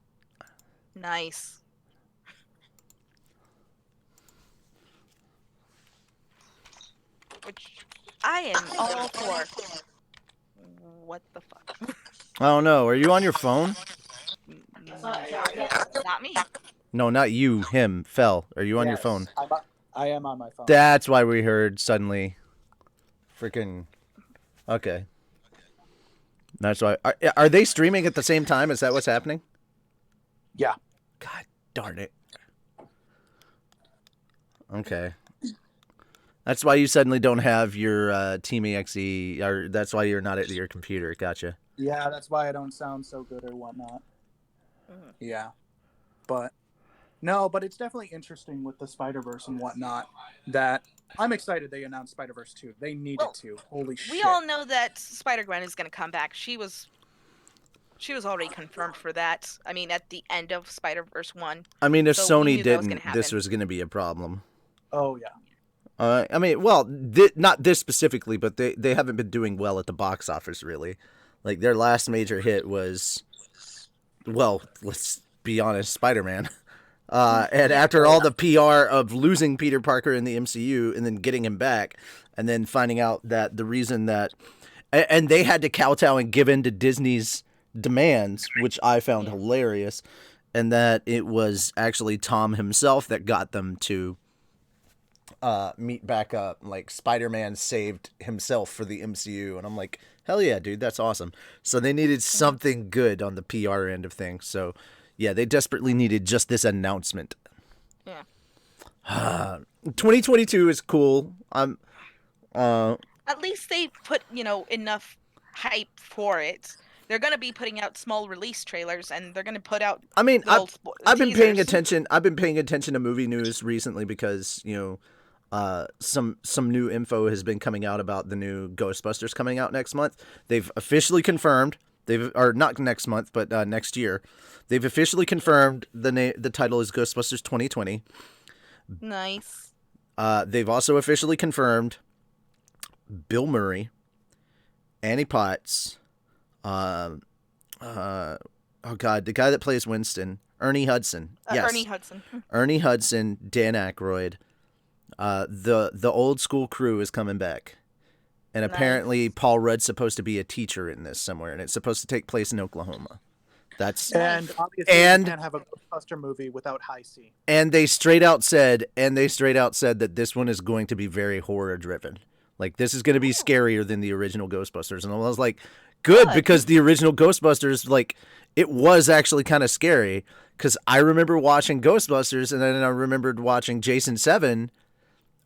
Nice. Which I am all for. What the fuck? I don't know. Are you on your phone? Not me. No, not you. Him. Fel. Are you on your phone? I am on my phone. That's why we heard suddenly. Freaking. Okay. That's why. Are they streaming at the same time? Is that what's happening? Yeah. God darn it. Okay. That's why you suddenly don't have your Team EXE, or that's why you're not at your computer. Gotcha. Yeah, that's why I don't sound so good or whatnot. Yeah. But it's definitely interesting with the Spider-Verse and whatnot that I'm excited they announced Spider-Verse 2. They needed to. Holy shit. We all know that Spider-Gwen is going to come back. She was already confirmed for that. I mean, at the end of Spider-Verse 1. I mean, if So we Sony knew that was didn't, gonna this happen. was going to be a problem. Oh, yeah. I mean, well, not this specifically, but they haven't been doing well at the box office, really. Like, their last major hit was, well, let's be honest, Spider-Man. And after all the PR of losing Peter Parker in the MCU and then getting him back, and then finding out that the reason that... And they had to kowtow and give in to Disney's demands, which I found hilarious, and that it was actually Tom himself that got them to meet back up. Like, Spider-Man saved himself for the MCU, and I'm like, hell yeah, dude, that's awesome. So they needed something good on the PR end of things. So yeah, they desperately needed just this announcement. Yeah. 2022 is cool. At least they put, enough hype for it. They're going to be putting out small release trailers, and they're going to put out. I mean, I've been paying teasers. attention. I've been paying attention to movie news recently because some new info has been coming out about the new Ghostbusters coming out next month. They've officially confirmed. Or not next month, but next year. They've officially confirmed the title is Ghostbusters 2020. Nice. They've also officially confirmed Bill Murray, Annie Potts, oh god, the guy that plays Winston, Ernie Hudson. Yes. Ernie Hudson. Ernie Hudson, Dan Aykroyd. The old school crew is coming back. And apparently Paul Rudd's supposed to be a teacher in this somewhere, and it's supposed to take place in Oklahoma. And obviously you can't have a Ghostbuster movie without High C. And they straight out said that this one is going to be very horror driven. Like, this is going to be scarier than the original Ghostbusters. And I was like, good, because the original Ghostbusters, like, it was actually kind of scary. Because I remember watching Ghostbusters, and then I remembered watching Jason 7,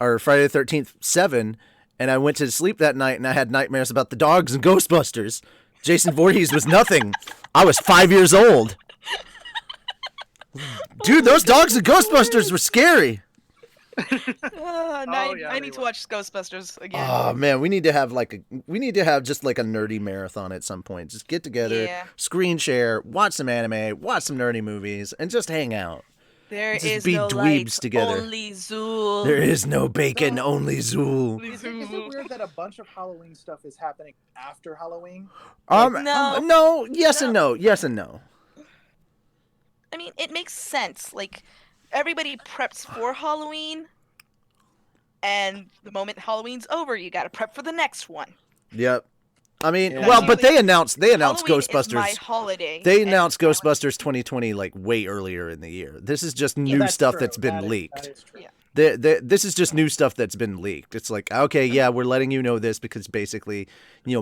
or Friday the 13th 7, and I went to sleep that night, and I had nightmares about the dogs and Ghostbusters. Jason Voorhees was nothing. I was 5 years old. Dude, those dogs and Ghostbusters were scary. I need to watch Ghostbusters again. Oh man, we need to have just like a nerdy marathon at some point. Just get together, screen share, watch some anime, watch some nerdy movies, and just hang out. There just is be no dweebs light, together. only Zool. There is no bacon, only Zool. Is it weird that a bunch of Halloween stuff is happening after Halloween? No. Yes and no. Yes and no. I mean, it makes sense. Like, everybody preps for Halloween, and the moment Halloween's over, you gotta prep for the next one. Yep. I mean, Yeah. well, but they announced Halloween Ghostbusters. Is my holiday. They announced Ghostbusters 2020 like way earlier in the year. This is just new stuff that's been leaked. That is true. Yeah. This is just new stuff that's been leaked. It's like, okay, yeah, we're letting you know this because basically,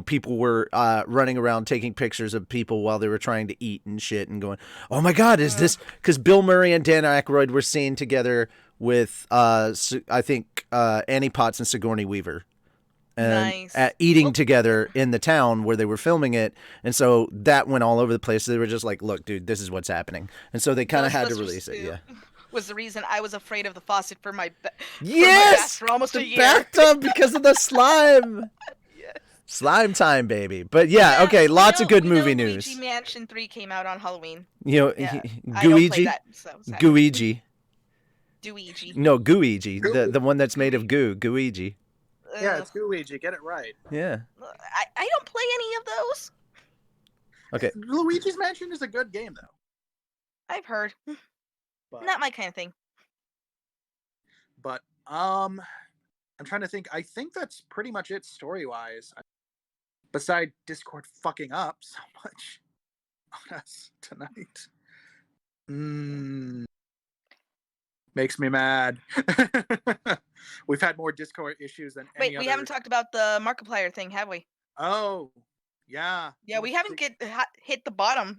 people were running around taking pictures of people while they were trying to eat and shit and going, oh my God, is this? Because Bill Murray and Dan Aykroyd were seen together with, I think, Annie Potts and Sigourney Weaver. And Nice. Eating together in the town where they were filming it. And so that went all over the place. They were just like, look, dude, this is what's happening. And so they kind of had to Ghostbusters release it. 2. Yeah. was the reason I was afraid of the faucet for my bath Yes, for almost a the year. bathtub because of the slime. Yes. Slime time, baby. But yeah, okay, lots of good movie news. Luigi Mansion 3 came out on Halloween. You know, Yeah, I don't play Gooigi. that, so sad. Gooigi. Dooigi. No, Gooigi. The one that's made of goo. Gooigi. Yeah, it's Luigi. Get it right. Yeah. I don't play any of those. Okay. Luigi's Mansion is a good game, though. I've heard. But, Not my kind of thing. But I'm trying to think. I think that's pretty much it story-wise. Besides Discord fucking up so much on us tonight. Makes me mad. We've had more Discord issues than any other. We haven't talked about the Markiplier thing, have we? Oh, yeah. Yeah, we haven't hit the bottom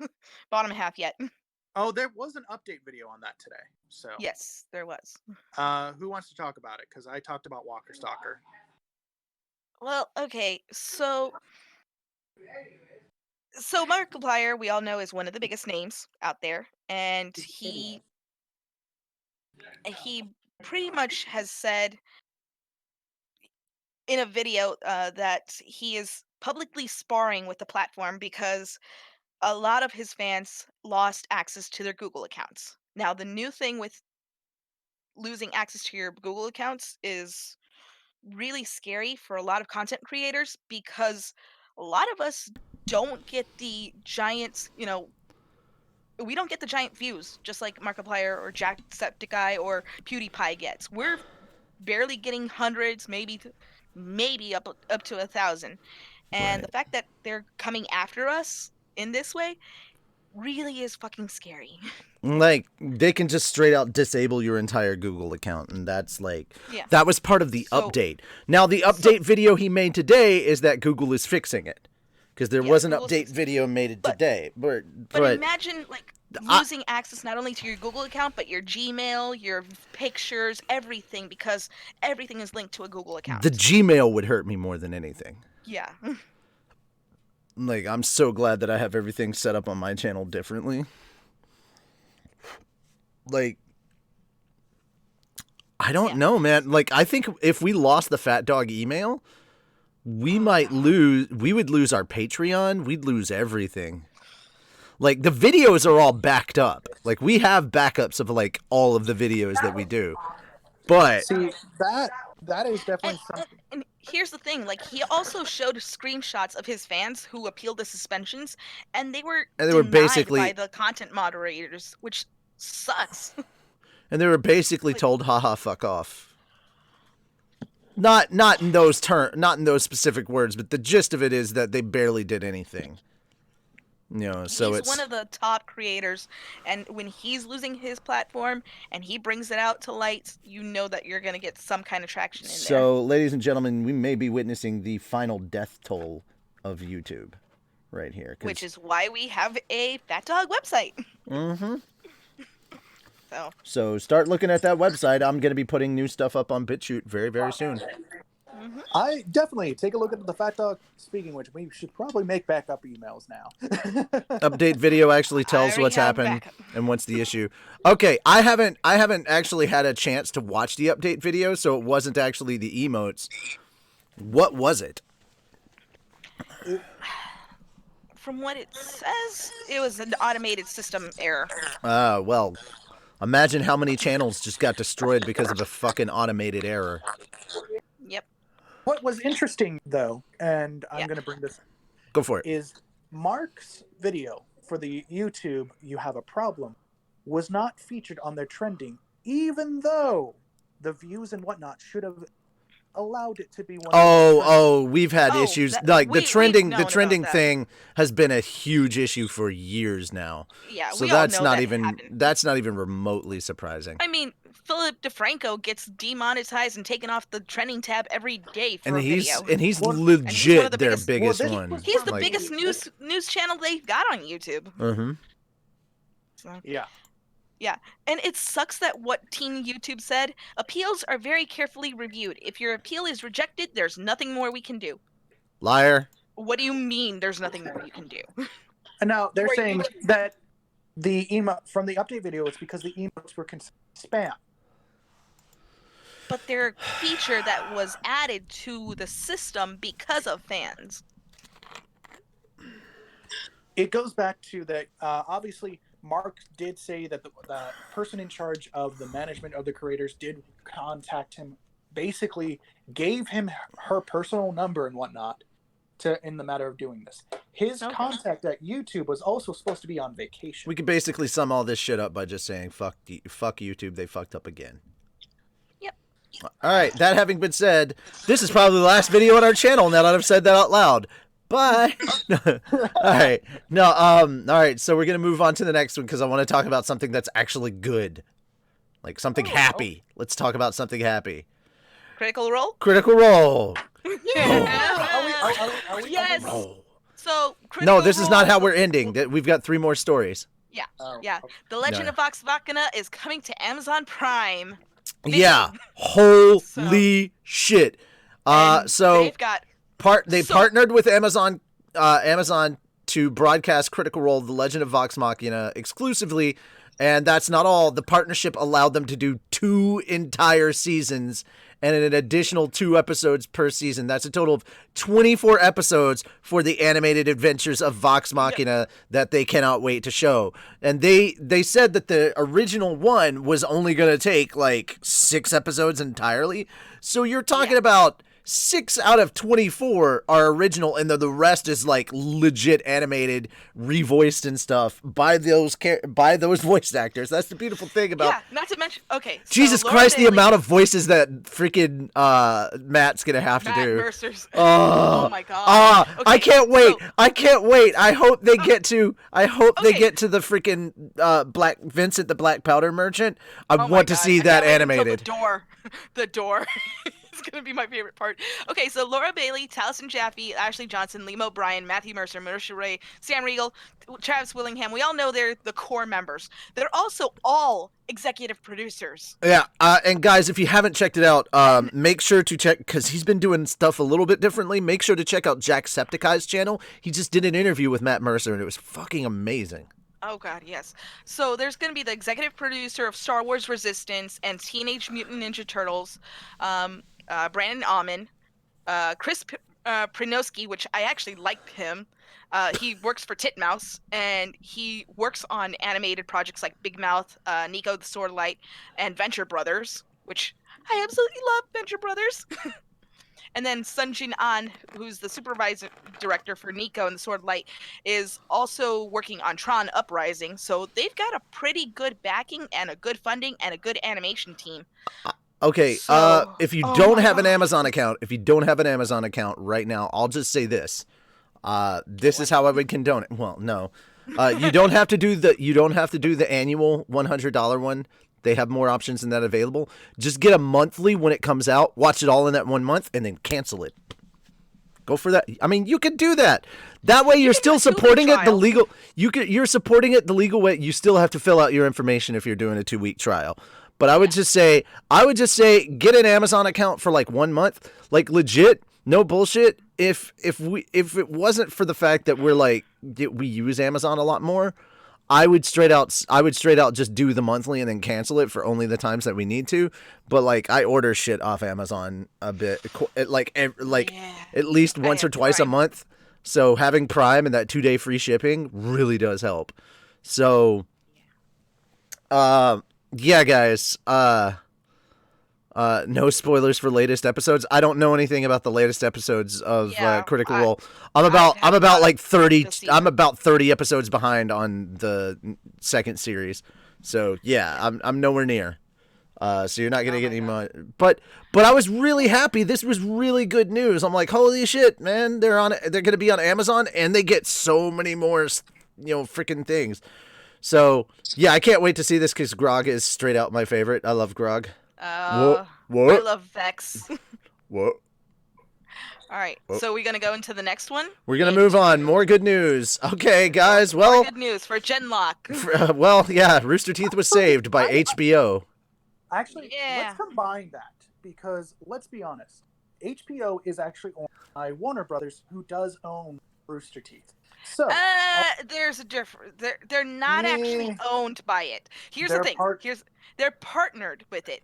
half yet. Oh, there was an update video on that today. So yes, there was. Who wants to talk about it? Because I talked about Walker Stalker. Well, okay, so Markiplier, we all know, is one of the biggest names out there, and he pretty much has said in a video that he is publicly sparring with the platform because a lot of his fans lost access to their Google accounts. Now, the new thing with losing access to your Google accounts is really scary for a lot of content creators because a lot of us don't get the giant, we don't get the giant views just like Markiplier or Jacksepticeye or PewDiePie gets. We're barely getting hundreds, maybe up to 1,000. And Right. the fact that they're coming after us in this way really is fucking scary. Like, they can just straight out disable your entire Google account, and that's like, Yeah. that was part of the update. Now, the update video he made today is that Google is fixing it. Because there was an Google's update video made today. But imagine, like, losing access not only to your Google account, but your Gmail, your pictures, everything, because everything is linked to a Google account. the Gmail would hurt me more than anything. Yeah. Like, I'm so glad that I have everything set up on my channel differently. Like, I don't know, man. Like, I think if we lost the Fat Dog email, we would lose our Patreon. We'd lose everything. Like, the videos are all backed up. Like, we have backups of, like, all of the videos that we do. But see, that is definitely something. And here's the thing, like, he also showed screenshots of his fans who appealed the suspensions, and they were denied basically by the content moderators, which sucks. And they were basically told, haha, fuck off. Not in those specific words, but the gist of it is that they barely did anything. So he's one of the top creators, and when he's losing his platform and he brings it out to light, you know that you're going to get some kind of traction in there. So, ladies and gentlemen, we may be witnessing the final death toll of YouTube right here. Which is why we have a Fat Dog website. Mm-hmm. So start looking at that website. I'm going to be putting new stuff up on BitChute very, very soon. Mm-hmm. I definitely take a look at the Fat Dog. Speaking of which, we should probably make backup emails now. Update video actually tells what's happened and what's the issue. Okay, I haven't actually had a chance to watch the update video, so it wasn't actually the emotes. What was it? From what it says, it was an automated system error. Well, imagine how many channels just got destroyed because of a fucking automated error. Yep. What was interesting, though, and I'm going to bring this Go for it. is Mark's video for the YouTube You Have a Problem was not featured on their trending, even though the views and whatnot should have allowed it to be one. We've had issues. Like, the trending thing has been a huge issue for years now. Yeah, so we all that's know not that even happened. that's not even remotely surprising. I mean, Philip DeFranco gets demonetized and taken off the trending tab every day for a video. And he's Well, legit and he's their biggest one. He's the Like, biggest news channel they've got on YouTube. Mm-hmm. So, Yeah. yeah, and it sucks that what Teen YouTube said, appeals are very carefully reviewed. If your appeal is rejected, there's nothing more we can do. Liar. What do you mean there's nothing more you can do? And now they're Or saying you- that the emote from the update video, it's because the emotes were considered spam. But they're a feature that was added to the system because of fans. It goes back to that. Obviously, Mark did say that the person in charge of the management of the creators did contact him, basically gave him her personal number and whatnot in the matter of doing this. His contact at YouTube was also supposed to be on vacation. We could basically sum all this shit up by just saying, fuck YouTube, they fucked up again. Yep. All right, that having been said, this is probably the last video on our channel now that I've said that out loud. Bye. All right. No, all right, so we're going to move on to the next one because I want to talk about something that's actually good. Like something happy. Let's talk about something happy. Critical Role? Critical Role. Yes. So, no, this is not how we're ending. We've got 3 more stories. Yeah. Yeah. The Legend of Vox Machina is coming to Amazon Prime. Yeah. Holy shit. So they've got they partnered with Amazon to broadcast Critical Role: The Legend of Vox Machina exclusively, and that's not all. The partnership allowed them to do 2 entire seasons and an additional 2 episodes per season. That's a total of 24 episodes for the animated adventures of Vox Machina that they cannot wait to show. And they said that the original one was only going to take like 6 episodes entirely. So you're talking about 6 out of 24 are original, and the rest is like legit animated, revoiced and stuff by those voice actors. That's the beautiful thing about. Yeah, not to mention. Okay. So Jesus Christ, the amount of voices that freaking Matt's gonna have to do. Mercer's. Oh my god. Okay, I can't wait. I can't wait. I hope they get to. They get to the freaking Black Vincent the Black Powder Merchant. I want to see that animated. The door. It's gonna be my favorite part. Okay, so Laura Bailey, Taliesin Jaffe, Ashley Johnson, Liam O'Brien, Matthew Mercer, Marisha Ray, Sam Riegel, Travis Willingham. We all know they're the core members. They're also all executive producers. Yeah, and guys, if you haven't checked it out, make sure to check, because he's been doing stuff a little bit differently. Make sure to check out Jacksepticeye's channel. He just did an interview with Matt Mercer, and it was fucking amazing. Oh god, yes. So there's going to be the executive producer of Star Wars Resistance and Teenage Mutant Ninja Turtles, Brandon Auman, Chris Prynoski, which I actually like him. He works for Titmouse, and he works on animated projects like Big Mouth, Nico the Sword Light, and Venture Brothers, which I absolutely love Venture Brothers. And then Sunjin An, who's the supervisor director for Nico and the Sword Light, is also working on Tron Uprising. So they've got a pretty good backing and a good funding and a good animation team. Okay, So, if you don't have an Amazon account, right now, I'll just say this. This is how I would condone it. Well, no. You don't have to do the annual $100 one. They have more options than that available. Just get a monthly when it comes out. Watch it all in that 1 month and then cancel it. Go for that. I mean, you could do that. That way you're still supporting it the legal. You're supporting it the legal way. You still have to fill out your information if you're doing a 2-week trial. But I would just say get an Amazon account for like 1 month. Like legit, no bullshit. If it wasn't for the fact that we use Amazon a lot more, I would straight out just do the monthly and then cancel it for only the times that we need to. But like I order shit off Amazon a bit, at least once or twice a month. So having Prime and that 2-day free shipping really does help. So, yeah, guys. No spoilers for latest episodes. I don't know anything about the latest episodes of Critical Role. I'm about 30 episodes behind on the second series. So yeah, I'm nowhere near. So you're not gonna get any money. But I was really happy. This was really good news. I'm like, holy shit, man! They're gonna be on Amazon, and they get so many more, freaking things. So yeah, I can't wait to see this because Grog is straight out my favorite. I love Grog. What? I love Vex. What? All right, so we're gonna go into the next one. We're gonna move on. More good news. Okay, guys. Well, more good news for Genlock. Well, yeah, Rooster Teeth was saved by HBO. Actually, let's combine that because let's be honest, HBO is actually owned by Warner Brothers, who does own Rooster Teeth. So There's a difference. They're not actually meh, owned by it. Here's the they're thing. part. They're partnered with it.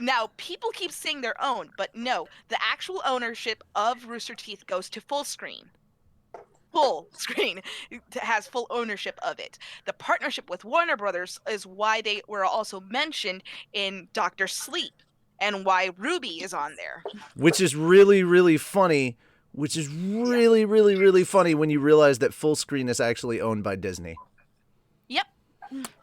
Now, people keep saying they're owned, but no, the actual ownership of Rooster Teeth goes to Full Screen. Full Screen has full ownership of it. The partnership with Warner Brothers is why they were also mentioned in Doctor Sleep and why Ruby is on there. Which is really, really funny. Which is really, really, really funny when you realize that Full Screen is actually owned by Disney. Yep.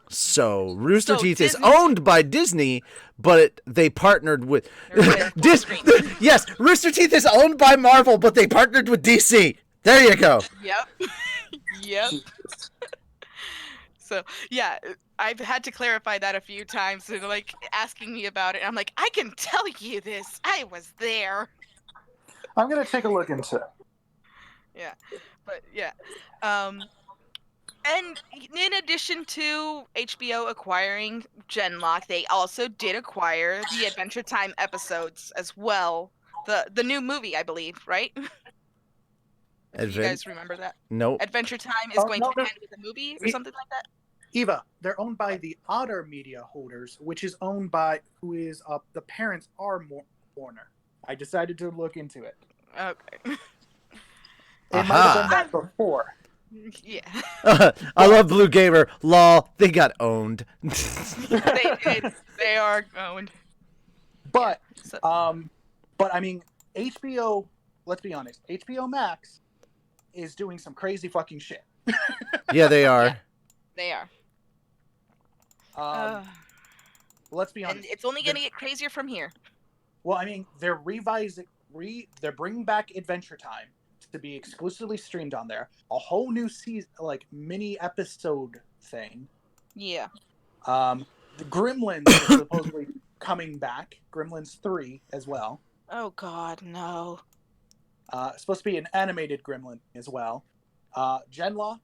So Rooster Teeth is Disney- owned by Disney, but they partnered with Full Screen. Yes, Rooster Teeth is owned by Marvel, but they partnered with DC. There you go. Yep. Yep. So yeah, I've had to clarify that a few times. And like asking me about it, and I'm like, I can tell you this. I was there. I'm gonna take a look into it. Yeah, but yeah. And in addition to HBO acquiring Genlock, they also did acquire the Adventure Time episodes as well. The new movie, I believe, right? If you guys remember that? Nope. Adventure Time is going to no. end with a movie or something like that. Eva, they're owned by the Otter Media Holders, which is owned by the parents are Warner. I decided to look into it. Okay. It might have been that before. Yeah. I love Blue Gamer. Lol, they got owned. They are owned. But So, but I mean, HBO. Let's be honest. HBO Max is doing some crazy fucking shit. Yeah, they are. Yeah. They are. Let's be And honest. it's only going to get crazier from here. Well, I mean, they're they're bringing back Adventure Time to be exclusively streamed on there. A whole new season, like mini episode thing. Yeah. The Gremlins is supposedly coming back. Gremlins 3 as well. Oh God, no. It's supposed to be an animated Gremlin as well. Genlock,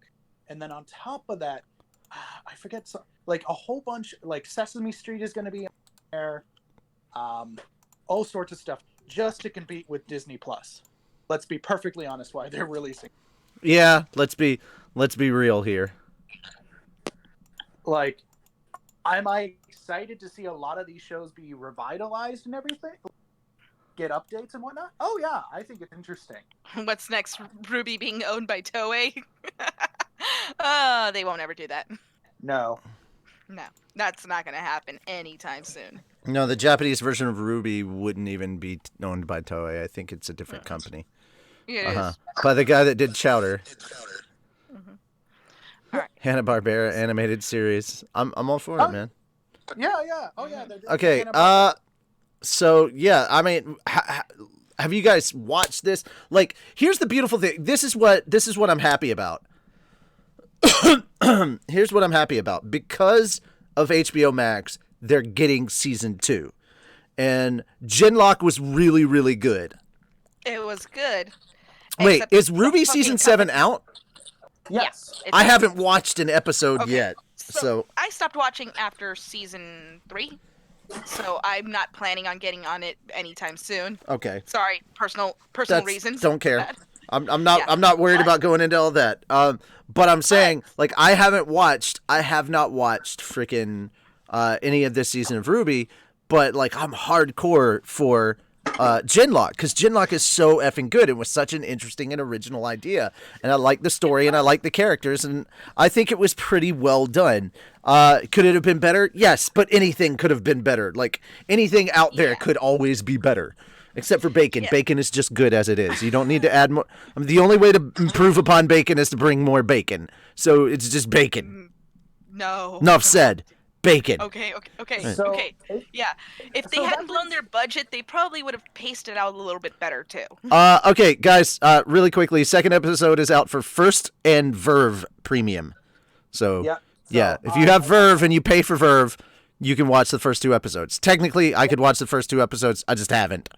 and then on top of that, I forget, like a whole bunch, like Sesame Street is going to be in there. All sorts of stuff just to compete with Disney Plus. Let's be perfectly honest why they're releasing. Yeah, let's be real here. Like, am I excited to see a lot of these shows be revitalized and everything? Get updates and whatnot? Oh yeah, I think it's interesting. What's next? Ruby being owned by Toei? They won't ever do that. No. No, that's not going to happen anytime soon. No, the Japanese version of Ruby wouldn't even be owned by Toei. I think it's a different company. It is. By the guy that did Chowder. Mm-hmm. All right. Hanna-Barbera animated series. I'm all for it, man. Yeah. Oh yeah. Okay. So yeah, I mean, have you guys watched this? Like, here's the beautiful thing. This is what I'm happy about. Here's what I'm happy about. Because of HBO Max, they're getting season 2, and Genlock was really, really good. It was good. Wait, is Ruby season 7 out? Yes. Yeah, I haven't watched an episode yet. So I stopped watching after season 3. So I'm not planning on getting on it anytime soon. okay. Sorry, personal reasons. Don't care. That. I'm not Yeah. I'm not worried about going into all that. But I'm saying, like, I have not watched freaking any of this season of Ruby, but like I'm hardcore for Genlock, because Genlock is so effing good. It was such an interesting and original idea, and I like the story and I like the characters, and I think it was pretty well done. Could it have been better? Yes, but anything could have been better. Like, anything out there could always be better. Except for bacon. Yeah. Bacon is just good as it is. You don't need to add more. I mean, the only way to improve upon bacon is to bring more bacon. So it's just bacon. No. Enough said. Bacon. Okay. So- Okay. Yeah. If they so hadn't that blown their budget, they probably would have paced it out a little bit better too. Okay, guys, really quickly, second episode is out for First and Verve Premium. So, Yeah. if you have Verve and you pay for Verve, you can watch the first 2 episodes. Technically, I could watch the first 2 episodes. I just haven't.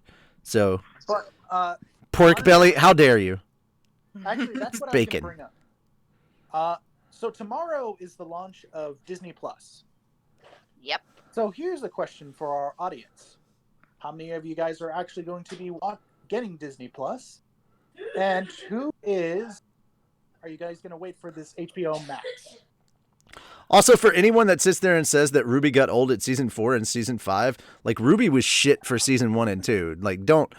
So, But pork belly, how dare you? actually, that's what Bacon. I was going to bring up. So tomorrow is the launch of Disney Plus. Yep. So here's the question for our audience: how many of you guys are actually going to be getting Disney Plus? And who is Are you guys going to wait for this HBO Max? Also, for anyone that sits there and says that Ruby got old at season 4 and season 5, like Ruby was shit for season 1 and 2. Like, don't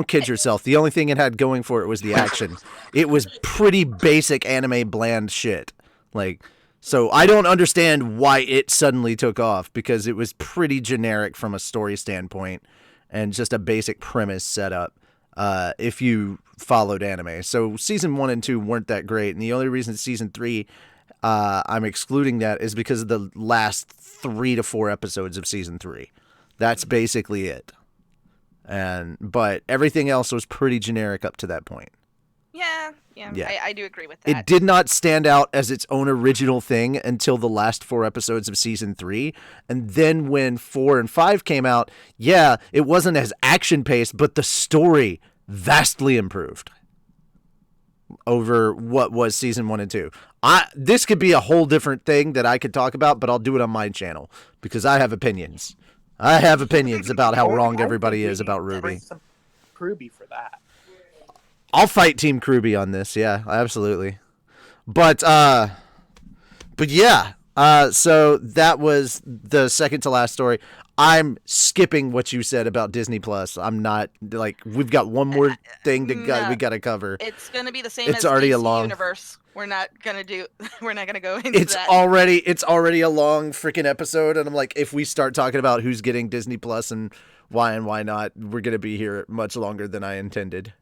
kid yourself. The only thing it had going for it was the action. It was pretty basic anime bland shit. Like, so I don't understand why it suddenly took off, because it was pretty generic from a story standpoint and just a basic premise setup. If you followed anime. So season 1 and 2 weren't that great, and the only reason season 3 I'm excluding that is because of the last 3 to 4 episodes of season 3. That's basically it. But everything else was pretty generic up to that point. Yeah. I do agree with that. It did not stand out as its own original thing until the last 4 episodes of season 3. And then when 4 and 5 came out, yeah, it wasn't as action-paced, but the story vastly improved over what was season 1 and 2. This could be a whole different thing that I could talk about, but I'll do it on my channel because I have opinions. I have opinions about how wrong everybody is about Ruby. Ruby for that. I'll fight Team Kruby on this. Yeah, absolutely. But yeah. So that was the second to last story. I'm skipping what you said about Disney Plus. I'm not we've got one more thing we got to cover. It's going to be the same It's as already DC a long Universe. We're not going to go into It's that. already a long freaking episode, and I'm like, if we start talking about who's getting Disney Plus and why not, we're going to be here much longer than I intended.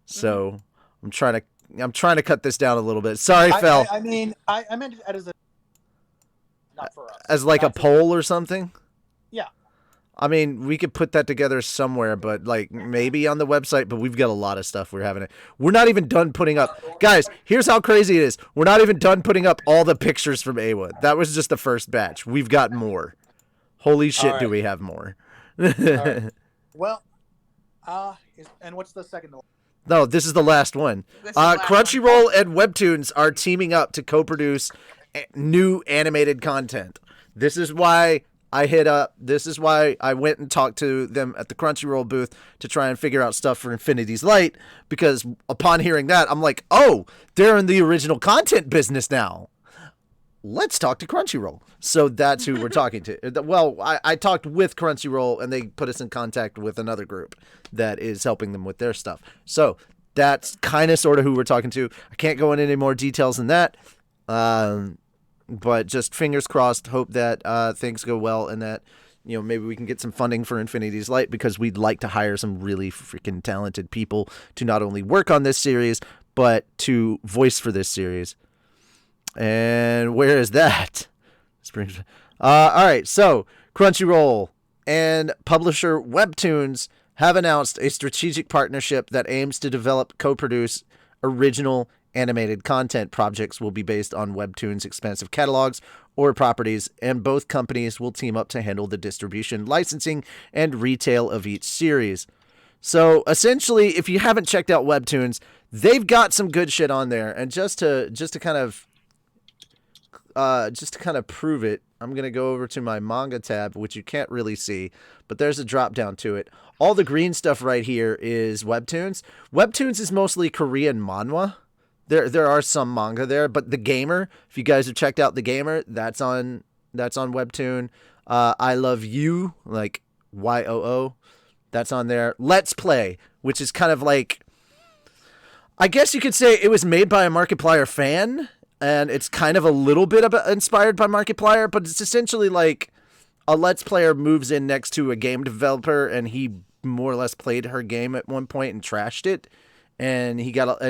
So, I'm trying to cut this down a little bit. Sorry, Fel. I meant it as a not for us. As like a poll or something? Yeah. I mean, we could put that together somewhere, but maybe on the website, but we've got a lot of stuff we're having. We're not even done putting up. Guys, here's how crazy it is. We're not even done putting up all the pictures from A-Wood. That was just the first batch. We've got more. Holy shit, do we have more. All right. Well, and what's the second one? No, this is the last one. Crunchyroll and Webtoons are teaming up to co-produce new animated content. This is why I hit up. This is why I went and talked to them at the Crunchyroll booth to try and figure out stuff for Infinity's Light, because upon hearing that, I'm like, oh, they're in the original content business now. Let's talk to Crunchyroll. So that's who we're talking to. Well, I talked with Crunchyroll, and they put us in contact with another group that is helping them with their stuff. So that's kind of sort of who we're talking to. I can't go into any more details than that. But just fingers crossed, hope that things go well, and that maybe we can get some funding for Infinity's Light, because we'd like to hire some really freaking talented people to not only work on this series, but to voice for this series. And where is that? All right, so Crunchyroll and publisher Webtoons have announced a strategic partnership that aims to develop, co-produce original animated content. Projects will be based on Webtoons' expansive catalogs or properties, and both companies will team up to handle the distribution, licensing, and retail of each series. So essentially, if you haven't checked out Webtoons, they've got some good shit on there, and just to kind of prove it, I'm going to go over to my manga tab, which you can't really see, but there's a drop down to it. All the green stuff right here is Webtoons. Webtoons is mostly Korean manhwa. There are some manga there, but The Gamer, if you guys have checked out The Gamer, that's on Webtoon. I Love You, like YOO, that's on there. Let's Play, which is kind of like, I guess you could say it was made by a Markiplier fan, and it's kind of a little bit inspired by Markiplier, but it's essentially like a Let's Player moves in next to a game developer, and he more or less played her game at one point and trashed it, and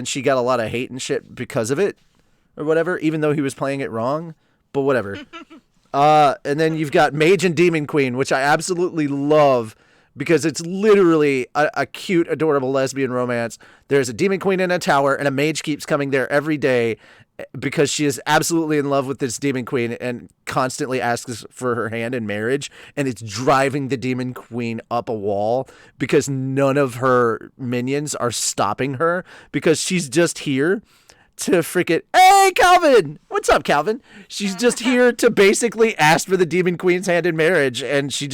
she got a lot of hate and shit because of it, or whatever, even though he was playing it wrong, but whatever. And then you've got Mage and Demon Queen, which I absolutely love, because it's literally a cute, adorable lesbian romance. There's a demon queen in a tower, and a mage keeps coming there every day because she is absolutely in love with this demon queen and constantly asks for her hand in marriage, and it's driving the demon queen up a wall because none of her minions are stopping her, because she's just here to freaking, hey, Calvin! What's up, Calvin? She's just here to basically ask for the Demon Queen's hand in marriage, and she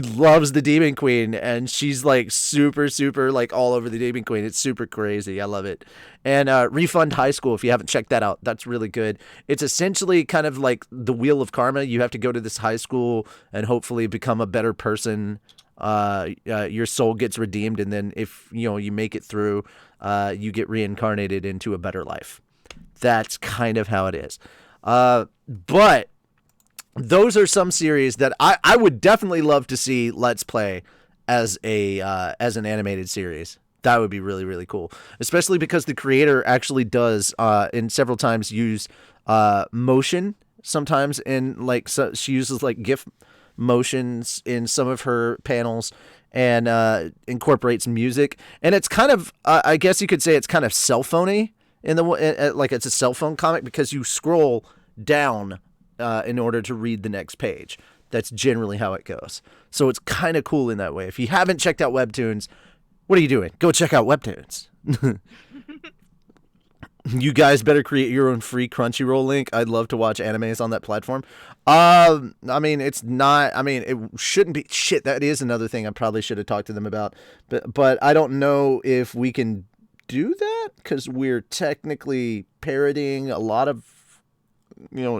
loves the Demon Queen, and she's like super, super like all over the Demon Queen. It's super crazy. I love it. And Refund High School, if you haven't checked that out, that's really good. It's essentially kind of like the Wheel of Karma. You have to go to this high school and hopefully become a better person. Your soul gets redeemed, and then if you make it through, you get reincarnated into a better life. That's kind of how it is. But those are some series that I would definitely love to see Let's Play as an animated series. That would be really, really cool, especially because the creator actually does and several times use motion sometimes in like, so she uses like GIF motions in some of her panels and incorporates music, and it's kind of I guess you could say it's kind of cell phony in the like it's a cell phone comic because you scroll down in order to read the next page. That's generally how it goes. So it's kind of cool in that way. If you haven't checked out Webtoons, what are you doing? Go check out Webtoons. You guys better create your own free Crunchyroll link. I'd love to watch animes on that platform. I mean, it's not. I mean, it shouldn't be. Shit, that is another thing I probably should have talked to them about. But I don't know if we can do that because we're technically parodying a lot of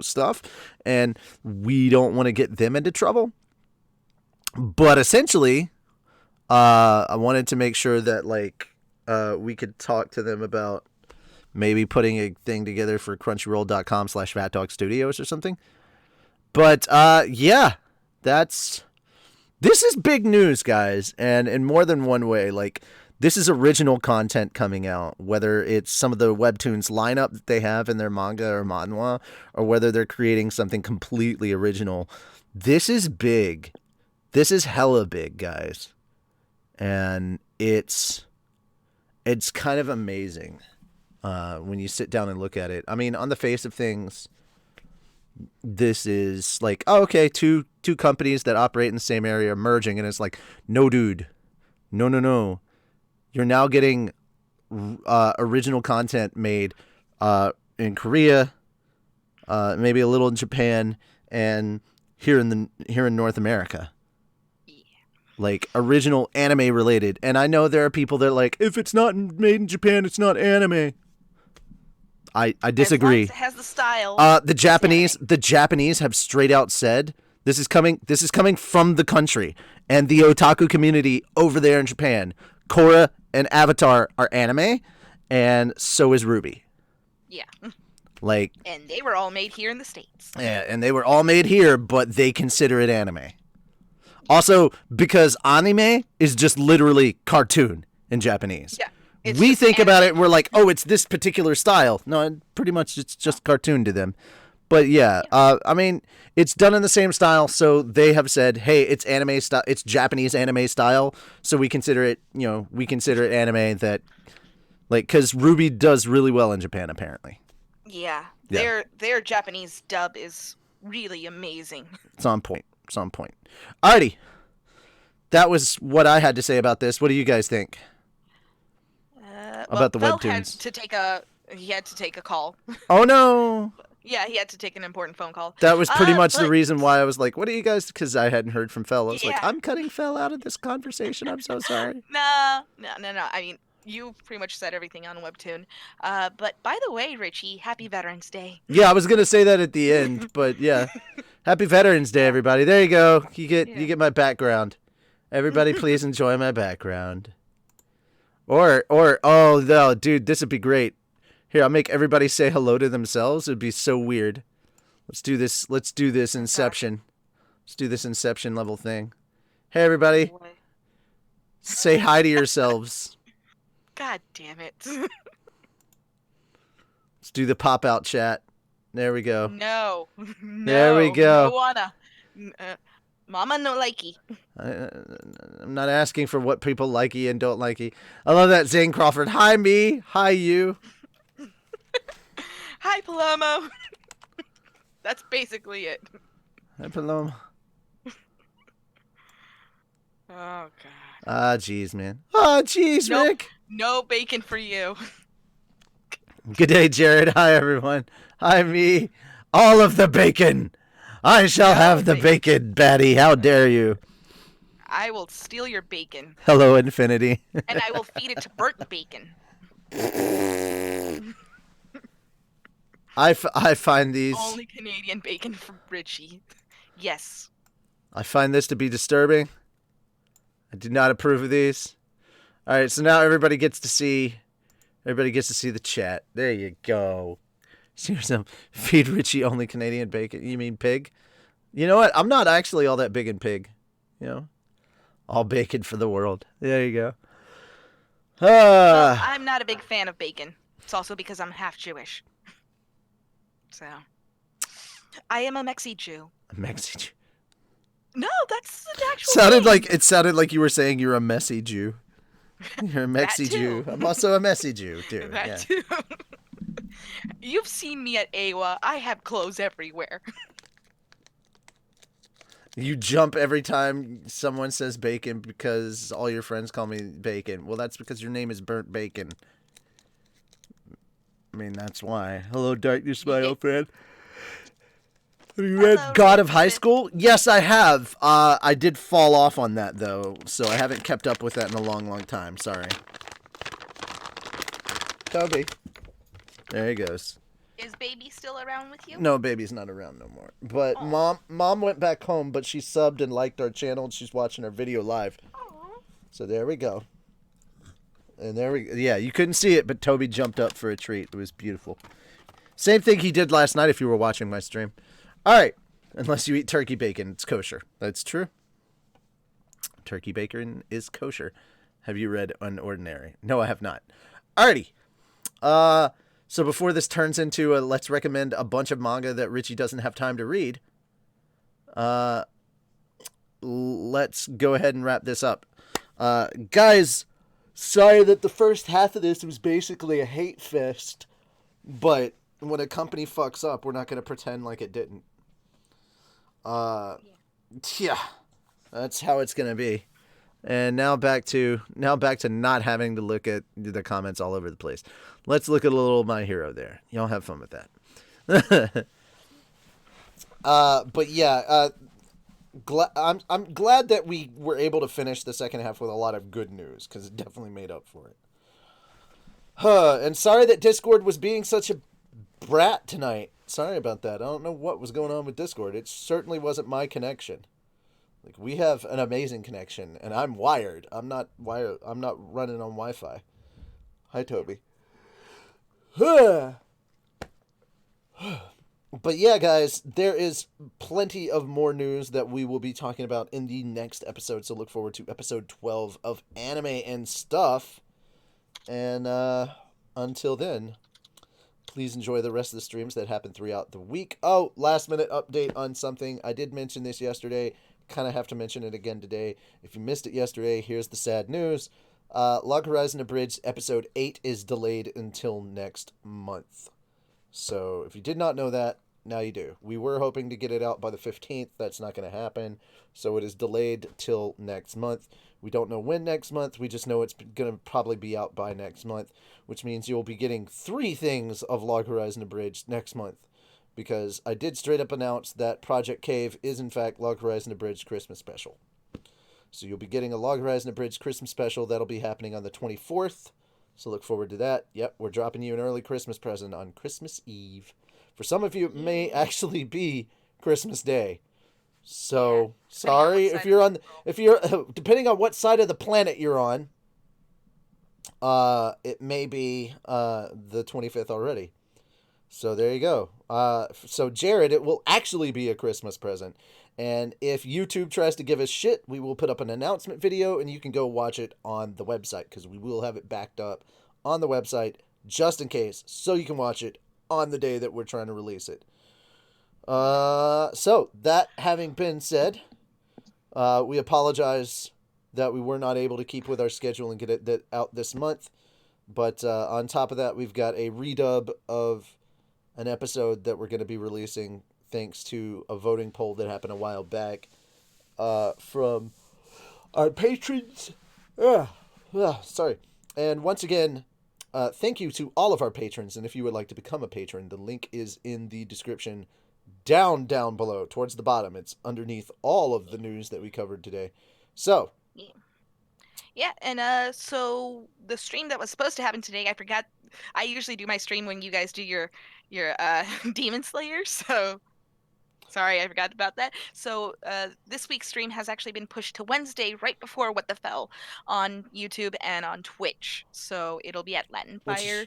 stuff, and we don't want to get them into trouble. But essentially, I wanted to make sure that we could talk to them about maybe putting a thing together for crunchyroll.com/PhatDogStudios or something. But yeah, this is big news, guys, and in more than one way. Like, this is original content coming out, whether it's some of the Webtoons lineup that they have in their manga or manhwa, or whether they're creating something completely original. This is big. This is hella big, guys. And it's kind of amazing when you sit down and look at it. I mean, on the face of things, this is like, oh, okay, two companies that operate in the same area are merging, and it's like, no, dude, no. You're now getting original content made in Korea, maybe a little in Japan, and here in North America. Like, original anime related. And I know there are people that are like, if it's not made in Japan, it's not anime. I disagree. As long as it has the style. The Japanese have straight out said this is coming from the country and the otaku community over there in Japan. Korra and Avatar are anime, and so is Ruby. Yeah. Like, and they were all made here in the States. Yeah, and they were all made here, but they consider it anime. Also, because anime is just literally cartoon in Japanese. Yeah. We think anime about it and we're like, oh, it's this particular style. No, pretty much it's just cartoon to them. But yeah, I mean, it's done in the same style, so they have said, hey, it's anime style, it's Japanese anime style, so we consider it anime that, like, because Ruby does really well in Japan, apparently. Yeah. Their Japanese dub is really amazing. It's on point. Alrighty. That was what I had to say about this. What do you guys think? About the Webtoons? He had to take a call. Oh, no. Yeah, he had to take an important phone call. That was pretty much the reason why I was like, what do you guys... Because I hadn't heard from Fel. I was like, I'm cutting Fel out of this conversation. I'm so sorry. No. I mean, you pretty much said everything on Webtoon. But by the way, Richie, happy Veterans Day. Yeah, I was going to say that at the end, but yeah. Happy Veterans Day, everybody. There you go. You get my background. Everybody, please enjoy my background. Or oh no, dude, this would be great. Here, I'll make everybody say hello to themselves. It'd be so weird. Let's do this Inception. Let's do this Inception level thing. Hey, everybody. Say hi to yourselves. God damn it. Let's do the pop-out chat. There we go. No. There we go. No wanna. Mama no likey. I'm not asking for what people likey and don't likey. I love that, Zane Crawford. Hi, me. Hi, you. Hi, Palomo. That's basically it. Hi, Palomo. Oh, God. Ah, jeez, man. Ah, jeez, Rick. No bacon for you. Good day, Jared. Hi, everyone. Hi, me. All of the bacon. I shall have the bacon, Batty. How dare you? I will steal your bacon. Hello, Infinity. And I will feed it to burnt bacon. I find these... Only Canadian bacon from Richie. Yes. I find this to be disturbing. I do not approve of these. All right, so now everybody gets to see the chat. There you go. Here's some feed Richie only Canadian bacon. You mean pig? You know what? I'm not actually all that big in pig. You know, all bacon for the world. There you go. Well, I'm not a big fan of bacon. It's also because I'm half Jewish. So, I am a Mexi Jew. A Mexi Jew. No, that's an actual thing. It sounded like you were saying you're a messy Jew. You're a Mexi Jew. I'm also a messy Jew too. That too. You've seen me at AWA. I have clothes everywhere. You jump every time someone says bacon because all your friends call me bacon. Well, that's because your name is Burnt Bacon. I mean, that's why. Hello, Darkness, my old friend. Have you read God of High School? Yes, I have. I did fall off on that, though, so I haven't kept up with that in a long, long time. Sorry. Toby. There he goes. Is baby still around with you? No, baby's not around no more. But mom went back home, but she subbed and liked our channel, and she's watching our video live. Aww. So there we go. And there we go. Yeah, you couldn't see it, but Toby jumped up for a treat. It was beautiful. Same thing he did last night if you were watching my stream. All right. Unless you eat turkey bacon, it's kosher. That's true. Turkey bacon is kosher. Have you read Unordinary? No, I have not. Alrighty. So before this turns into a let's recommend a bunch of manga that Richie doesn't have time to read, let's go ahead and wrap this up. Guys, sorry that the first half of this was basically a hate fest, but when a company fucks up, we're not going to pretend like it didn't. Yeah, that's how it's going to be. And now back to not having to look at the comments all over the place. Let's look at a little My Hero there. Y'all have fun with that. But yeah, I'm glad that we were able to finish the second half with a lot of good news, because it definitely made up for it. And sorry that Discord was being such a brat tonight. Sorry about that. I don't know what was going on with Discord. It certainly wasn't my connection. Like, we have an amazing connection, and I'm wired. I'm not running on Wi-Fi. Hi, Toby. But yeah, guys, there is plenty of more news that we will be talking about in the next episode, so look forward to episode 12 of Anime and Stuff. And until then, please enjoy the rest of the streams that happen throughout the week. Oh, last minute update on something. I did mention this yesterday. Kind of have to mention it again today. If you missed it yesterday, here's the sad news. Log Horizon Abridged episode 8 is delayed until next month. So if you did not know that, now you do. We were hoping to get it out by the 15th. That's not going to happen. So it is delayed till next month. We don't know when next month. We just know it's going to probably be out by next month, which means you'll be getting 3 things of Log Horizon Abridged next month. Because I did straight up announce that Project Cave is in fact Log Horizon Abridged Christmas Special. So you'll be getting a Log Horizon Abridged Christmas Special. That'll be happening on the 24th. So look forward to that. Yep, we're dropping you an early Christmas present on Christmas Eve. For some of you, it may actually be Christmas Day. So, sorry if you're depending on what side of the planet you're on, it may be the 25th already. So there you go. So Jared, it will actually be a Christmas present. And if YouTube tries to give us shit, we will put up an announcement video and you can go watch it on the website, because we will have it backed up on the website just in case, so you can watch it on the day that we're trying to release it. So that having been said, we apologize that we were not able to keep with our schedule and get it out this month. But on top of that, we've got a redub of an episode that we're going to be releasing thanks to a voting poll that happened a while back from our patrons. Sorry. And once again, Thank you to all of our patrons, and if you would like to become a patron, the link is in the description down below, towards the bottom. It's underneath all of the news that we covered today. So, yeah, and so the stream that was supposed to happen today, I forgot. I usually do my stream when you guys do your Demon Slayer, so sorry, I forgot about that. So this week's stream has actually been pushed to Wednesday, right before What the Fell, on YouTube and on Twitch. So it'll be at Latin Fire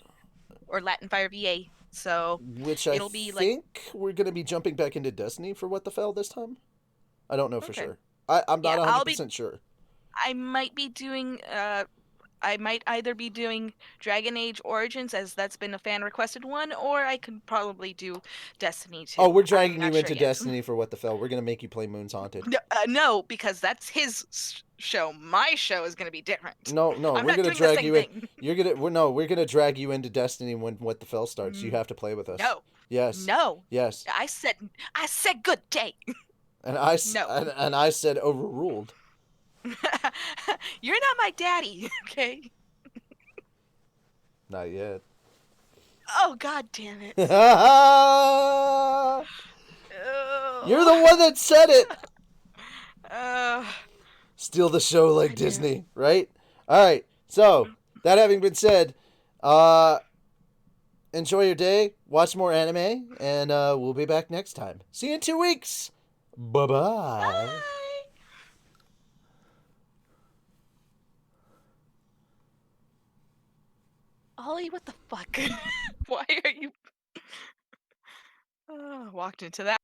or Latin Fire VA. So which I it'll be like, think we're going to be jumping back into Destiny for What the Fell this time. I don't know for okay. sure. I'm not Yeah, 100% sure. I might be doing I might either be doing Dragon Age Origins, as that's been a fan requested one, or I could probably do Destiny 2. Oh, we're I'm dragging not you sure into yet. Destiny for What the Fell. We're going to make you play Moon's Haunted. No, because that's his show. My show is going to be different. No, I'm we're not going to doing drag the same you thing. in. We're going to drag you into Destiny when What the Fell starts. You have to play with us. No. Yes. No. Yes. I said good day. And I No. and I said overruled. You're not my daddy, okay? Not yet. Oh, god damn it. You're the one that said it. Uh, Steal the show like Disney, right? All right. So, that having been said, enjoy your day, watch more anime, and we'll be back next time. See you in 2 weeks. Bye-bye. bye. Ollie, what the fuck? Why are you... walked into that.